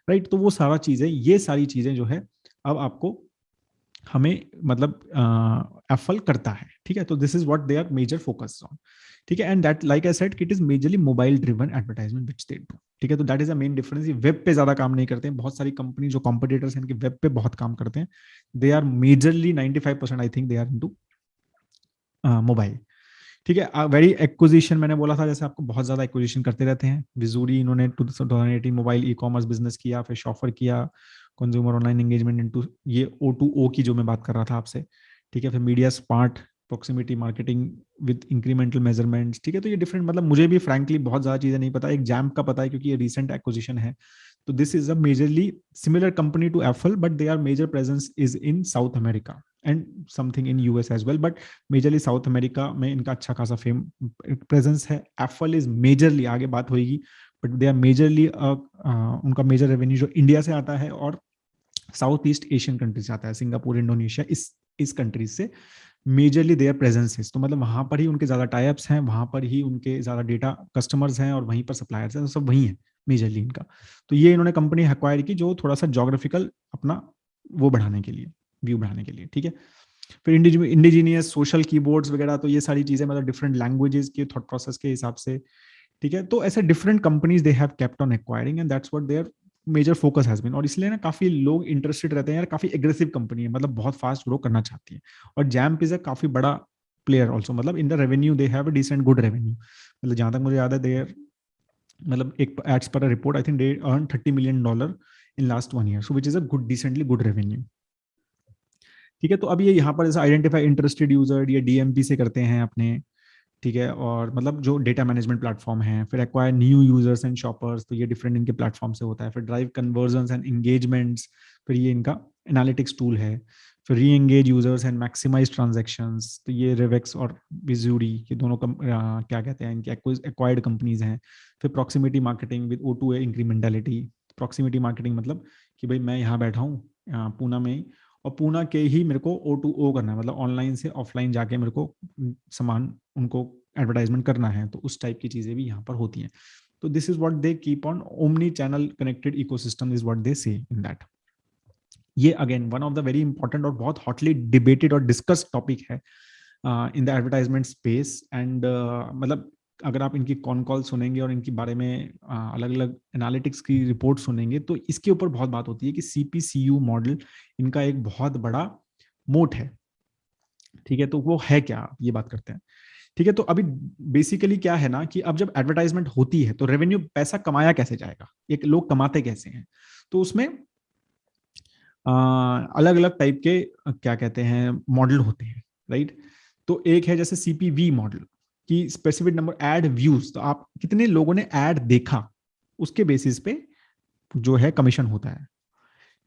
राइट। तो वो सारा चीजें, ये सारी चीजें जो है अब आपको हमें मतलब एफल करता है। ठीक है, तो this is what they are major focus on. ठीक है, and that like I said it is majorly mobile driven advertisement which they do. ठीक है, तो that is a main difference. ये वेब पे ज्यादा काम नहीं करते हैं, बहुत सारी कंपनी जो कॉम्पिटिटर्स हैं इनके वेब पे बहुत काम करते हैं। They are majorly 95% I think they are into mobile. ठीक है, वेरी एक्विजिशन मैंने बोला था, जैसे आपको बहुत ज्यादा एक्विजिशन करते रहते हैं। विजूरी इन्होंने 2018 मोबाइल ई कॉमर्स बिजनेस किया, फिर शॉफर किया, कंज्यूमर ऑनलाइन एंगेजमेंट इनटू ये O2O की जो मैं बात कर रहा था आपसे। ठीक है, फिर media smart, proximity marketing with incremental measurements. ठीक है, तो ये डिफरेंट, मतलब मुझे भी फ्रैंकली बहुत ज्यादा चीजें नहीं पता, एक जैम्प का पता है क्योंकि ये रिसेंट एक्विजिशन है। तो this is a majorly similar company to Affle, but they are major presence is in South America and something in US as well, but majorly South America में इनका अच्छा खासा फेम प्रेजेंस है। एप्पल इज मेजरली, आगे बात होगी, बट दे आर मेजरली उनका major revenue जो इंडिया से आता है और साउथ ईस्ट एशियन कंट्री से आता है, सिंगापुर, इंडोनेशिया, इस कंट्रीज से मेजरली देयर प्रेजेंस। तो मतलब वहां पर ही उनके ज्यादा टाइप्स हैं, वहां पर ही उनके ज्यादा डेटा कस्टमर्स हैं और वहीं पर सप्लायर्स हैं, तो सब वही है मेजरली इनका। तो ये इन्होंने कंपनी एक्वायर की जो थोड़ा सा जोग्राफिकल अपना वो बढ़ाने के लिए, व्यू बढ़ाने के लिए। ठीक है, फिर इंडिजीनियस सोशल कीबोर्ड्स वगैरह, तो ये सारी चीजें मतलब डिफरेंट लैंग्वेजेस के थॉट प्रोसेस के हिसाब से। ठीक है, तो ऐसे different companies they have kept on acquiring and that's what their major focus has been. और इसलिए ना काफी लोग इंटरेस्टेड रहते हैं यार, काफी एग्रेसिव कंपनी है, मतलब बहुत फास्ट ग्रो करना चाहती है। और जैम्प इज अ काफी बड़ा प्लेयर ऑल्सो, मतलब in the revenue they have a decent good revenue. मतलब जहां तक मुझे याद है, देयर मतलब एक एड्स पर report I think they earn $30 million in last 1 year, so which is a good decently good revenue. ठीक है, तो अब ये यहाँ पर जैसे आइडेंटिफाई इंटरेस्टेड यूजर, ये डीएमपी से करते हैं अपने। ठीक है, और मतलब जो डेटा मैनेजमेंट प्लेटफॉर्म है, फिर acquire new users and shoppers, तो ये डिफरेंट इनके प्लेटफॉर्म से होता है। फिर ड्राइव कन्वर्जन एंड एंगेजमेंट्स, फिर ये इनका एनालिटिक्स टूल है। फिर reengage users and maximize transactions, तो ये रिवेक्स और विजूरी, ये दोनों क्या कहते हैं, इनके एक्वायर्ड कंपनीज हैं। फिर proximity marketing with O2A incrementality. Proximity marketing मतलब कि भाई मैं यहाँ बैठा हूँ पूना में ही, और पूना के ही मेरे को O2O करना है, मतलब ऑनलाइन से ऑफलाइन जाके मेरे को सामान उनको एडवर्टाइजमेंट करना है, तो उस टाइप की चीजें भी यहाँ पर होती हैं। तो this is what they keep on, omni channel connected ecosystem is what दे से इन दैट। ये again one of the very important और बहुत हॉटली डिबेटेड और डिस्कस टॉपिक है in the advertisement space. And मतलब अगर आप इनकी कॉन कॉल सुनेंगे और इनके बारे में अलग अलग एनालिटिक्स की रिपोर्ट सुनेंगे, तो इसके ऊपर बहुत बात होती है कि CPCU मॉडल इनका एक बहुत बड़ा मोट है। ठीक है, तो वो है क्या, ये बात करते हैं। ठीक है, तो अभी बेसिकली क्या है ना कि अब जब एडवर्टाइजमेंट होती है तो रेवेन्यू, पैसा कमाया कैसे जाएगा, एक लोग कमाते कैसे हैं, तो उसमें अलग अलग टाइप के क्या कहते हैं मॉडल होते हैं, राइट। तो एक है जैसे CPV मॉडल, कि स्पेसिफिक नंबर एड व्यूज, तो आप कितने लोगों ने एड देखा उसके बेसिस पे जो है कमीशन होता है।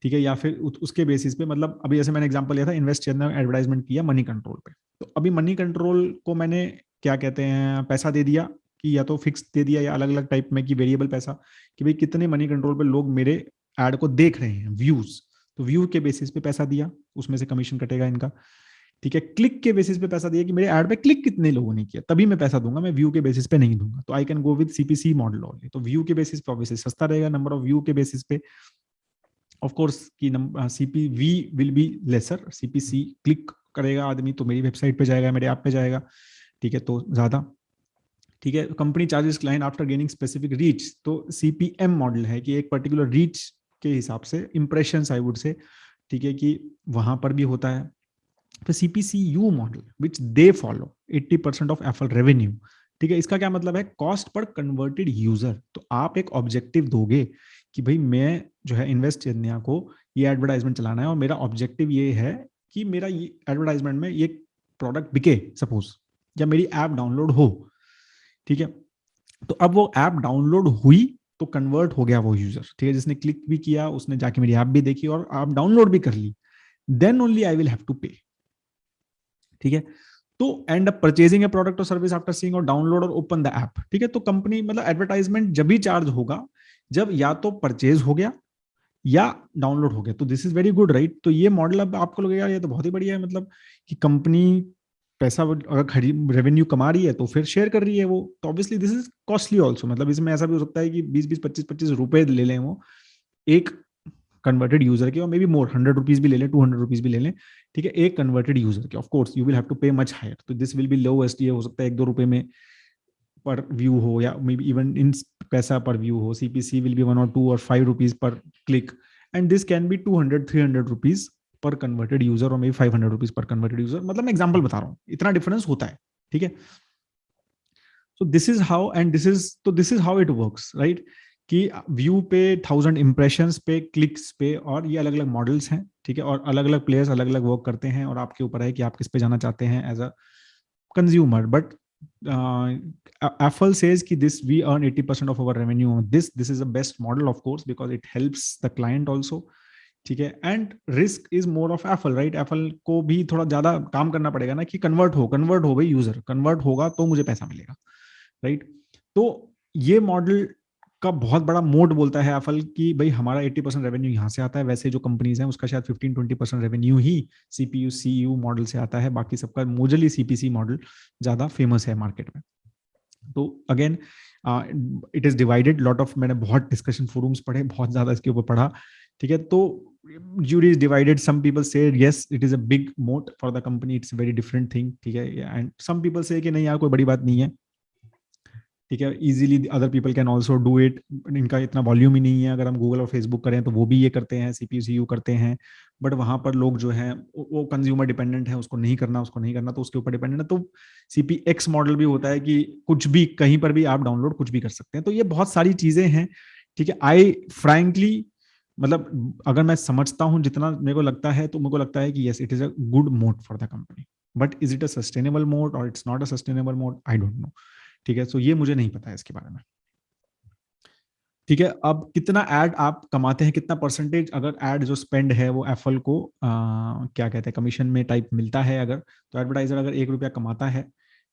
ठीक है, या फिर उसके बेसिस पे, मतलब अभी जैसे मैंने एग्जांपल लिया था, इन्वेस्ट ने एडवर्टाइजमेंट किया मनी कंट्रोल पे, तो अभी मनी कंट्रोल को मैंने क्या कहते हैं पैसा दे दिया, कि या तो फिक्स दे दिया या अलग अलग टाइप में कि वेरिएबल पैसा, कि भाई कितने मनी कंट्रोल पे लोग मेरे एड को देख रहे हैं, व्यूज, तो व्यू के बेसिस पे पैसा दिया, उसमें से कमीशन कटेगा इनका। ठीक है, क्लिक के बेसिस पे पैसा दिया कि मेरे ऐड पे क्लिक कितने लोगों ने किया तभी मैं पैसा दूंगा, मैं व्यू के बेसिस पे नहीं दूंगा। तो I can go with CPC model only. तो व्यू के बेसिस पे ऑब्वियसली सस्ता रहेगा, नंबर ऑफ व्यू के बेसिस पे ऑफ कोर्स की CPV will be lesser. CPC click करेगा आदमी तो मेरी वेबसाइट पे जाएगा, मेरे ऐप पे जाएगा, ठीक है, तो ज्यादा। ठीक है, company charges client after gaining specific reach. तो सीपीएम मॉडल है कि एक पर्टिकुलर रीच के हिसाब से इंप्रेशन आई वुड से, ठीक है, कि वहां पर भी होता है। फिर CPCU model which they follow 80% of Affle revenue. ठीक है, इसका क्या मतलब है, कॉस्ट पर कन्वर्टेड यूजर। तो आप एक ऑब्जेक्टिव दोगे कि भाई मैं जो है इन्वेस्ट चेन्या को ये एडवर्टाइजमेंट चलाना है और मेरा ऑब्जेक्टिव ये है कि मेरा ये एडवर्टाइजमेंट में ये प्रोडक्ट बिके सपोज, या मेरी ऐप डाउनलोड हो। ठीक है, तो अब वो ऐप डाउनलोड हुई तो कन्वर्ट हो गया वो यूजर, ठीक है, जिसने क्लिक भी किया, उसने जाके मेरी ऐप भी देखी और ऐप डाउनलोड भी कर ली, then only I will have to pay. ठीक है, तो end up purchasing a product और सर्विस आफ्टर सीइंग और डाउनलोड और ओपन द ऐप। ठीक है, तो कंपनी मतलब एडवर्टाइजमेंट जब भी चार्ज होगा जब या तो परचेज हो गया या डाउनलोड हो गया। तो this is very good right. तो ये मॉडल अब आपको लगेगा ये तो बहुत ही बढ़िया है, मतलब कि कंपनी पैसा अगर खरीद रेवेन्यू कमा रही है तो फिर शेयर कर रही है वो, तो obviously this is costly also. मतलब इसमें ऐसा भी हो सकता है कि 20-20 25-25 रुपए ले लें वो एक कन्वर्टेड यूजर के, और मे बी मोर 100 रुपीज भी ले लें, 200 रुपीज भी ले लें। ठीक है, एक कन्वर्टेड यूजर के, of course you will have to pay much higher. तो दिस विल बी लोएस्ट, ये हो सकता है 1-2 रुपए में पर व्यू हो, या मे बी इवन इन पैसा पर व्यू हो। CPC will be 1 or 2 or 5 rupees per click, and this can be 200-300 rupees per converted user, और maybe 500 rupees per converted user. मतलब मैं एग्जाम्पल बता रहा हूँ, इतना डिफरेंस होता है। ठीक है, so this is how, and this is how it works, right? कि व्यू पे 1000 इंप्रेशंस पे क्लिक्स पे, और ये अलग अलग मॉडल्स हैं। ठीक है, और अलग अलग प्लेयर्स अलग अलग वर्क करते हैं, और आपके ऊपर है कि आप किस पे जाना चाहते हैं as a consumer. But Apple says कि this we earn 80% of our revenue, this is the best model of course because it helps the client also. ठीक है, and risk is more of Apple, right? Apple को भी थोड़ा ज्यादा काम करना पड़ेगा ना कि कन्वर्ट हो भाई, यूजर कन्वर्ट होगा तो मुझे पैसा मिलेगा, राइट? तो ये मॉडल का बहुत बड़ा मोड बोलता है एप्पल कि भाई हमारा 80% रेवेन्यू यहाँ से आता है। वैसे जो कंपनीज हैं उसका शायद 15-20% रेवेन्यू ही सीपीयू सीयू मॉडल से आता है, बाकी सबका मोजली सीपीसी मॉडल ज्यादा फेमस है मार्केट में। तो again it is divided lot of, मैंने बहुत डिस्कशन फोरम्स पढ़े, बहुत ज्यादा इसके ऊपर पढ़ा। ठीक है, तो jury is divided. Some people say yes, it is a big moat for the company, it's a very different thing. ठीक है, and some people say कि नहीं यार कोई बड़ी बात नहीं है। ठीक है, easily other people can also do it, इनका इतना वॉल्यूम ही नहीं है। अगर हम गूगल और फेसबुक करें तो वो भी ये करते हैं, सीपीयू सीयू करते हैं, बट वहां पर लोग जो है वो कंज्यूमर डिपेंडेंट है, उसको नहीं करना, उसको नहीं करना, तो उसके ऊपर डिपेंडेंट है। तो सीपीएक्स मॉडल भी होता है कि कुछ भी कहीं पर भी आप डाउनलोड कुछ भी कर सकते हैं। तो ये बहुत सारी चीजें हैं। ठीक है, आई फ्रैंकली मतलब अगर मैं समझता हूं जितना मेरे को लगता है, तो मेरे को लगता है कि yes it is a good mode for the company, but is it a sustainable mode और it's not a sustainable mode, I don't know. ठीक है, सो ये मुझे नहीं पता है इसके बारे में। ठीक है, अब कितना एड आप कमाते हैं, कितना परसेंटेज अगर एड जो स्पेंड है वो एप्पल को क्या कहते हैं कमीशन में टाइप मिलता है अगर, तो एडवर्टाइजर अगर 1 रुपया कमाता है,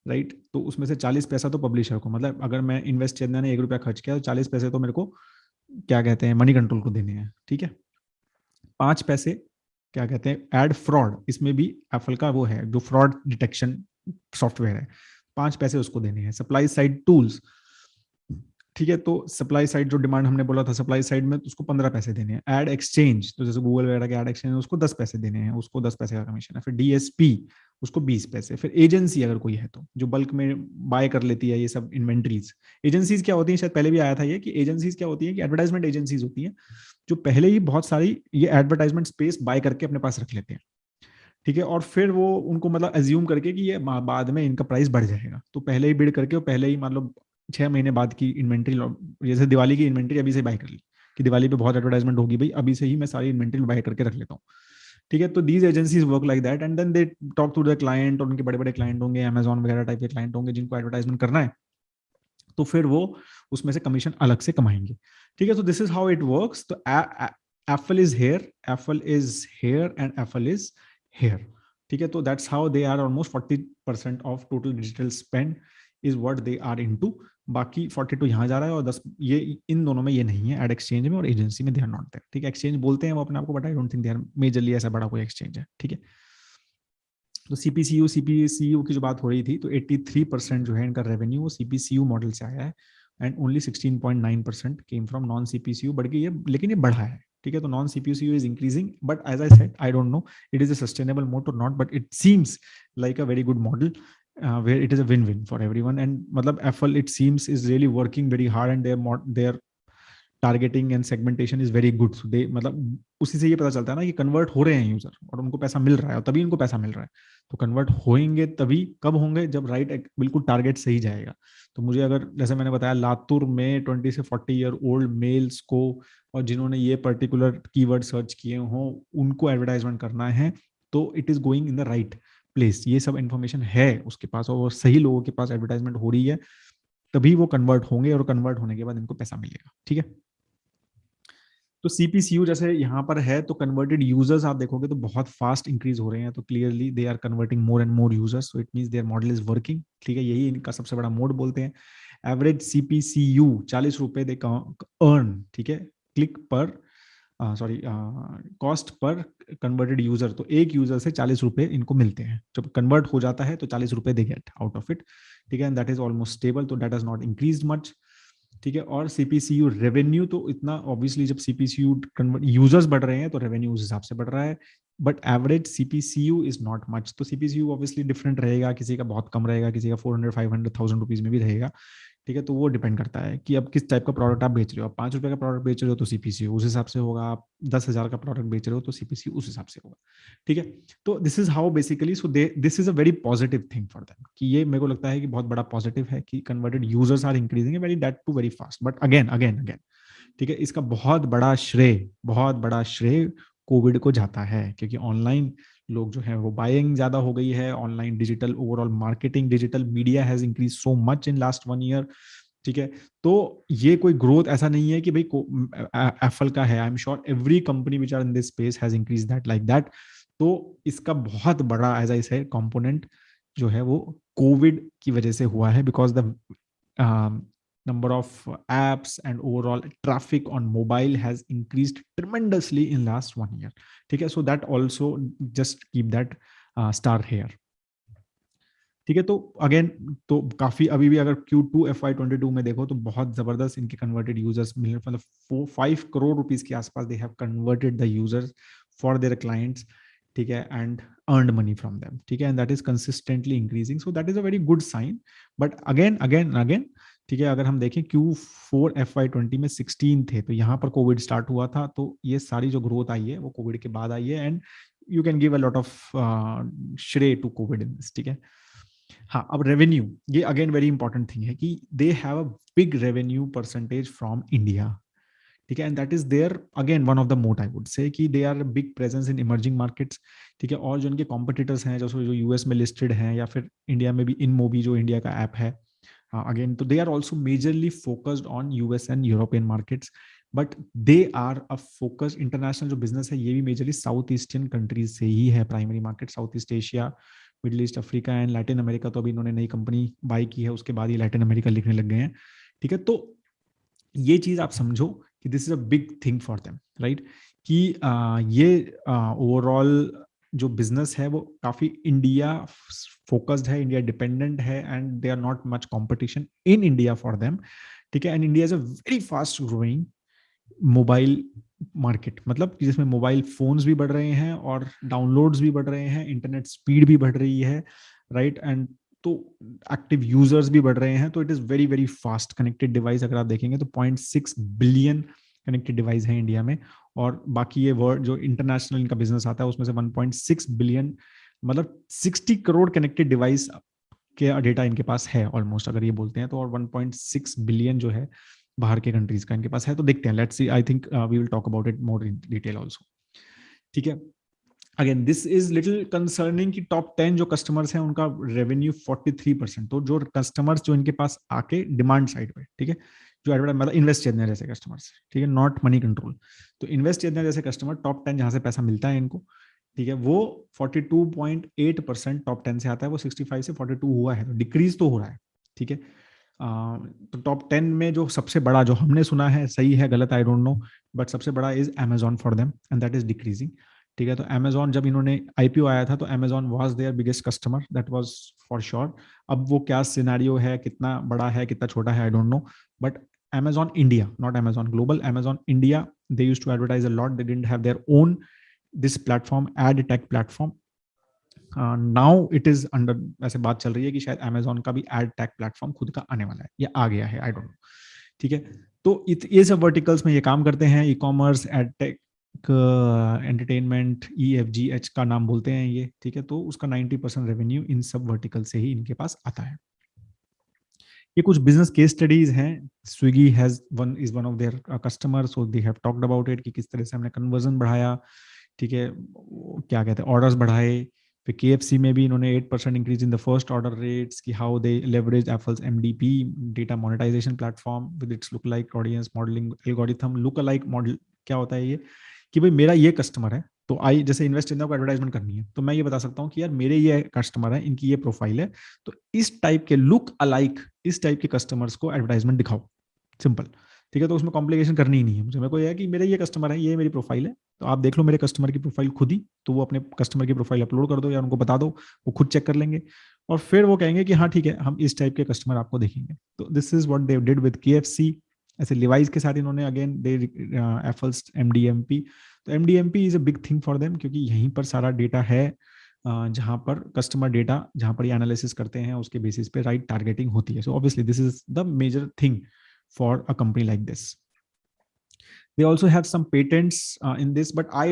राइट, तो उसमें से 40 पैसा तो पब्लिशर को, मतलब अगर मैं इन्वेस्ट चेन्नई ने 1 रुपया खर्च किया तो 40 पैसे तो मेरे को क्या कहते हैं मनी कंट्रोल को देने हैं। ठीक है, 5 पैसे क्या कहते हैं एड फ्रॉड, इसमें भी एप्पल का वो है जो फ्रॉड डिटेक्शन सॉफ्टवेयर है, 5 पैसे उसको देने हैं। सप्लाई साइड टूल्स, ठीक है, तो सप्लाई साइड जो डिमांड हमने बोला था सप्लाई साइड में, उसको 15 पैसे देने हैं। एड एक्सचेंज, तो जैसे गूगल वगैरह के एड एक्सचेंज है उसको 10 पैसे देने हैं, उसको 10 पैसे का कमीशन है। फिर डीएसपी उसको 20 पैसे। फिर एजेंसी अगर कोई है तो जो बल्क में बाय कर लेती है ये सब इन्वेंट्रीज। एजेंसीज क्या होती है, शायद पहले भी आया था ये कि एजेंसीज क्या होती है कि एडवर्टाइजमेंट एजेंसीज होती है जो पहले ही बहुत सारी ये एडवर्टाइजमेंट स्पेस बाय करके अपने पास रख लेते हैं। ठीक है, और फिर वो उनको मतलब एज्यूम करके कि ये बाद में इनका प्राइस बढ़ जाएगा, तो पहले ही बिड करके और पहले ही मान लो 6 महीने बाद की इन्वेंट्री, जैसे दिवाली की इन्वेंट्री अभी से बाय कर ली कि दिवाली पे बहुत एडवर्टाइजमेंट होगी भाई, अभी से ही मैं सारी इन्वेंट्री बाय करके रख लेता हूँ। ठीक है, तो these agencies work like that, and then they talk to the client, और उनके बड़े बड़े क्लाइंट होंगे, अमेजॉन वगैरह टाइप के क्लाइंट होंगे जिनको एडवर्टाइजमेंट करना है, तो फिर वो उसमें से कमीशन अलग से कमाएंगे। ठीक है, तो this is how it works. तो Apple is here, Apple is here and Apple is here. ठीक है, तो that's how they are almost 40% of total digital spend is what they are into. बाकी 42 यहाँ जा रहा है और 10 ये इन दोनों में ये नहीं है, एड एक्सचेंज में और एजेंसी में दे आर नॉट देयर। ठीक है, एक्सचेंज बोलते हैं वो अपने आप को, but I don't think they are majorly ऐसा बड़ा कोई एक्सचेंज है। ठीक है, तो सीपीसीयू की जो बात हो रही थी, तो 83% जो है इनका रेवेन्यू वो सीपीसीयू मॉडल से आया है, and only 16.9% came from non CPCU. बढ़ के ये, लेकिन ये बढ़ा है, ठीक है। तो non CPCU is increasing, but as I said, I don't know it is a sustainable mode और not, but it seems like a very good model where it is a win-win for everyone. And मतलब Apple, it seems, is really working very hard, and their targeting and segmentation is very good. So they, मतलब उसी से ये पता चलता है ना कि कन्वर्ट हो रहे हैं यूजर और उनको पैसा मिल रहा है, और तभी उनको पैसा मिल रहा है। तो कन्वर्ट होंगे तभी कब होंगे, जब राइट बिल्कुल टारगेट सही जाएगा। तो मुझे अगर, जैसे मैंने बताया, लातूर में 20 से 40 ईयर ओल्ड मेल्स को, और जिन्होंने ये पर्टिकुलर कीवर्ड सर्च किए हों, उनको एडवर्टाइजमेंट करना है, तो it is going in the right place. ये सब इन्फॉर्मेशन है उसके पास, और सही लोगों के पास एडवर्टाइजमेंट हो रही है, तभी वो कन्वर्ट होंगे, और कन्वर्ट होने के बाद इनको पैसा मिलेगा, ठीक है। तो सीपीसीयू जैसे यहाँ पर है, तो कन्वर्टेड यूजर्स आप देखोगे तो बहुत फास्ट इंक्रीज हो रहे हैं। तो clearly they are converting more and more users, so it means their model is working, ठीक है। यही इनका सबसे बड़ा मोड बोलते हैं। एवरेज सीपीसीयू 40 रुपए दे अर्न, ठीक है, क्लिक पर, sorry, cost per converted user. तो एक यूजर से 40 रुपए इनको मिलते हैं, जब कन्वर्ट हो जाता है तो 40 रुपए they get out of it, ठीक है। And that is almost stable, तो that has not increase much, ठीक है। और सीपीसीयू रेवेन्यू, तो इतना ऑब्वियसली जब सीपीसीयू यूजर्स बढ़ रहे हैं तो रेवेन्यू उस हिसाब से बढ़ रहा है, but average CPCU is not much. तो सीपीसीयू ऑब्वियसली डिफरेंट रहेगा, किसी का बहुत कम रहेगा, किसी का 400-500,000 रुपीज में भी रहेगा, ठीक है। तो वो डिपेंड करता है कि अब किस टाइप का प्रोडक्ट आप बेच रहे हो। आप 5 रुपए का प्रोडक्ट बेच रहे हो तो सीपीसीयू उस हिसाब से होगा, आप 10,000 का प्रोडक्ट बेच रहे हो तो सीपीसीयू उस हिसाब से होगा, ठीक है। तो this is how basically, so they, this is a very positive thing for them, कि ये मेरे को लगता है कि बहुत बड़ा पॉजिटिव है कि converted users are increasing very, that too very fast. But again again again, ठीक है, इसका बहुत बड़ा श्रेय कोविड को जाता है, क्योंकि ऑनलाइन लोग जो है वो बाइंग ज्यादा हो गई है, online digital overall marketing, digital media has increase so much in last 1 year, ठीक है। तो ये कोई ग्रोथ ऐसा नहीं है कि भाई एप्पल का है, I am sure every company which are in this space has increase that like that. तो इसका बहुत बड़ा, एज आई से, कंपोनेंट जो है वो कोविड की वजह से हुआ है, because the number of apps and overall traffic on mobile has increased tremendously in last 1 year, ठीक है। so that also, just keep that star here, ठीक है। तो अगेन, तो काफी अभी भी अगर Q2 FY22 में देखो तो बहुत जबरदस्त इनके कन्वर्टेड यूजर्स मिले, मतलब 5 करोड़ रुपीस के आसपास they have converted the users for their clients, ठीक है, and earned money from them, ठीक है। And that is consistently increasing, so that is a very good sign. But again again again, ठीक है, अगर हम देखें Q4 FY20 में 16 थे, तो यहाँ पर कोविड स्टार्ट हुआ था, तो ये सारी जो ग्रोथ आई है वो कोविड के बाद आई है, and you can give a lot of श्रेय टू कोविड इन दिस, ठीक है। हाँ, अब रेवेन्यू, ये अगेन वेरी इंपॉर्टेंट थिंग है कि they have a big revenue percentage from India, ठीक है। And that is their again one of the moat, I would say, कि दे are big presence in emerging markets, ठीक है। और जो उनके कॉम्पिटिटर्स हैं, जो यूएस में लिस्टेड हैं, या फिर इंडिया में भी इन मोबी जो इंडिया का ऐप है, अगेन, तो they are also majorly focused on US and European markets, but they are a focus, international जो बिजनेस है ये भी मेजरली साउथ ईस्टर्न कंट्रीज से ही है, primary market south east Asia, middle east, Africa and Latin America. तो अभी इन्होंने नई कंपनी बाय की है, उसके बाद ये लैटिन अमेरिका लिखने लग गए हैं, ठीक है। तो ये चीज आप समझो कि this is a big thing for them, right, कि ये ओवरऑल जो बिजनेस है वो काफी इंडिया फोकस्ड है, इंडिया डिपेंडेंट है, and they are not much competition in India for them, ठीक है। And India is a very fast growing mobile market, मतलब जिसमें मोबाइल फोन्स भी बढ़ रहे हैं और डाउनलोड्स भी बढ़ रहे हैं, इंटरनेट स्पीड भी बढ़ रही है, राइट, एंड तो एक्टिव यूजर्स भी बढ़ रहे हैं। तो it is very very fast connected device, अगर आप देखेंगे तो 0.6 बिलियन कनेक्टेड डिवाइस है इंडिया में, और बाकी ये वर्ल्ड जो इंटरनेशनल इनका बिजनेस आता है उसमें से 1.6 बिलियन, मतलब 60 करोड़ कनेक्टेड डिवाइस के डेटा इनके पास है ऑलमोस्ट, अगर ये बोलते हैं तो। और 1.6 बिलियन जो है बाहर के कंट्रीज का इनके पास है। तो देखते हैं, let's see, I think we will talk about it more in detail also, ठीक है। Again this is little concerning कि टॉप 10 जो कस्टमर्स हैं उनका रेवेन्यू 43%। तो जो कस्टमर्स जो इनके पास आके डिमांड साइड पे, ठीक है, जो एडवर्टाइज मतलब इन्वेस्ट करने जैसे कस्टमर्स, ठीक है, नॉट मनी कंट्रोल, तो इन्वेस्ट करने जैसे कस्टमर टॉप 10 जहां से पैसा मिलता है इनको, ठीक है, वो 42.8% टॉप 10 से आता है, वो 65 से 42 हुआ है, तो डिक्रीज तो हो रहा है, ठीक है। तो टॉप 10 में जो सबसे बड़ा, जो हमने सुना है, सही है गलत आई डोंट नो, बट सबसे बड़ा is Amazon for them, and that is decreasing, ठीक है। तो अमेजोन जब इन्होंने आईपीओ आया था तो Amazon was their biggest customer, that was for sure. अब वो क्या सिनेरियो है, कितना बड़ा है कितना छोटा है, आई don't no, but Amazon India, not Amazon Global, Amazon India, they used to advertise a lot. They didn't have their own this platform, ad tech platform. Now it is under, ऐसे बात चल रही है कि शायद Amazon का भी ad tech platform खुद का आने वाला है या आ गया है, I don't know. ठीक है। तो ये सब वर्टिकल्स में ये काम करते हैं, e commerce, ed tech, entertainment, EFGH का नाम बोलते हैं ये। ठीक है। तो उसका 90% रेवेन्यू इन सब वर्टिकल से ही इनके पास आता है। ये कुछ बिजनेस केस स्टडीज हैं। Swiggy is one of their customer, so they have talked about it कि किस तरह से हमने कन्वर्जन बढ़ाया। ठीक है। क्या कहते हैं, ऑर्डर्स बढ़ाए। फिर KFC में भी इन्होंने 8% increase in the first order rates, की how they leverage Apple's MDP data monetization platform with its look like audience modelling algorithm. Look alike model क्या होता है ये, कि भाई मेरा ये कस्टमर है, तो आई जैसे इन्वेस्ट इंडिया को एडवर्टाइजमेंट करनी है तो मैं ये बता सकता हूँ कि यार मेरे ये कस्टमर है, इनकी ये प्रोफाइल है, तो इस टाइप के लुक अलाइक, इस टाइप के कस्टमर्स को एडवर्टाइजमेंट दिखाओ, सिंपल। ठीक है। तो उसमें कॉम्प्लिकेशन करनी ही नहीं है मुझे, मेरे को यह है कि मेरे ये कस्टमर है, ये मेरी प्रोफाइल है, तो आप देख लो मेरे कस्टमर की प्रोफाइल खुद ही, तो वो अपने कस्टमर की प्रोफाइल अपलोड कर दो या उनको बता दो, वो खुद चेक कर लेंगे और फिर वो कहेंगे कि हाँ ठीक है, हम इस टाइप के कस्टमर आपको देखेंगे। तो this is what they did with KFC। ऐसे लिवाइस के साथ इन्होंने अगेन दे एफल्स MDMP। तो MDMP is a big thing for them, क्योंकि यहीं पर सारा डेटा है, जहां पर कस्टमर डेटा, जहां पर ये एनालिसिस करते हैं, उसके बेसिस पे राइट टारगेटिंग होती है। So obviously this is the major thing for a company like this. they also have some patents in this, but I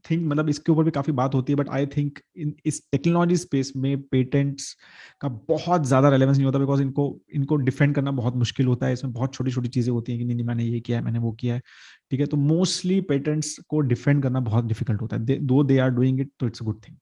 think, मतलब इसके ऊपर भी काफी बात होती है, but I think इस टेक्नोलॉजी स्पेस में पेटेंट्स का बहुत ज्यादा रेलेवेंस नहीं होता, बिकॉज इनको डिफेंड करना बहुत मुश्किल होता है। इसमें बहुत छोटी छोटी चीजें होती हैं कि नहीं मैंने ये किया है, मैंने वो किया है। ठीक है। तो मोस्टली पेटेंट्स को डिफेंड करना बहुत डिफिकल्ट होता है, दो दे आर डूइंग इट, तो it's a good thing.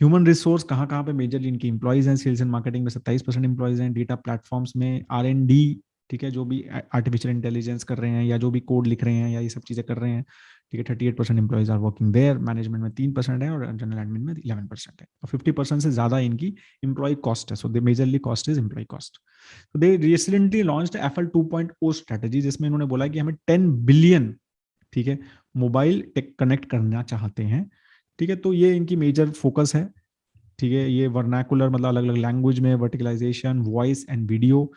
Human resource कहाँ कहाँ पे मेजरली इनकी इंप्लॉइज हैं, सेल्स एंड मार्केटिंग में 27% इंप्लॉइज हैं, डेटा प्लेटफॉर्म्स में R&D, ठीक है, जो भी आर्टिफिशियल इंटेलिजेंस कर रहे हैं या जो भी कोड लिख रहे हैं या ये सब चीजें कर रहे हैं, ठीक है, 38% employees are working there. Management में 3% है और जनरल एडमिन में 11% है, और 50% से ज्यादा इनकी इंप्लॉय कॉस्ट है। So they majorly cost is employ cost. तो they recently launched FL 2.0 strategy, जिसमें इन्होंने बोला कि हमें 10 बिलियन, ठीक है, मोबाइल टेक कनेक्ट करना चाहते हैं। ठीक है। तो ये इनकी मेजर फोकस है। ठीक है। ये वर्नाकुलर मतलब अलग अलग लैंग्वेज में verticalization, voice and video,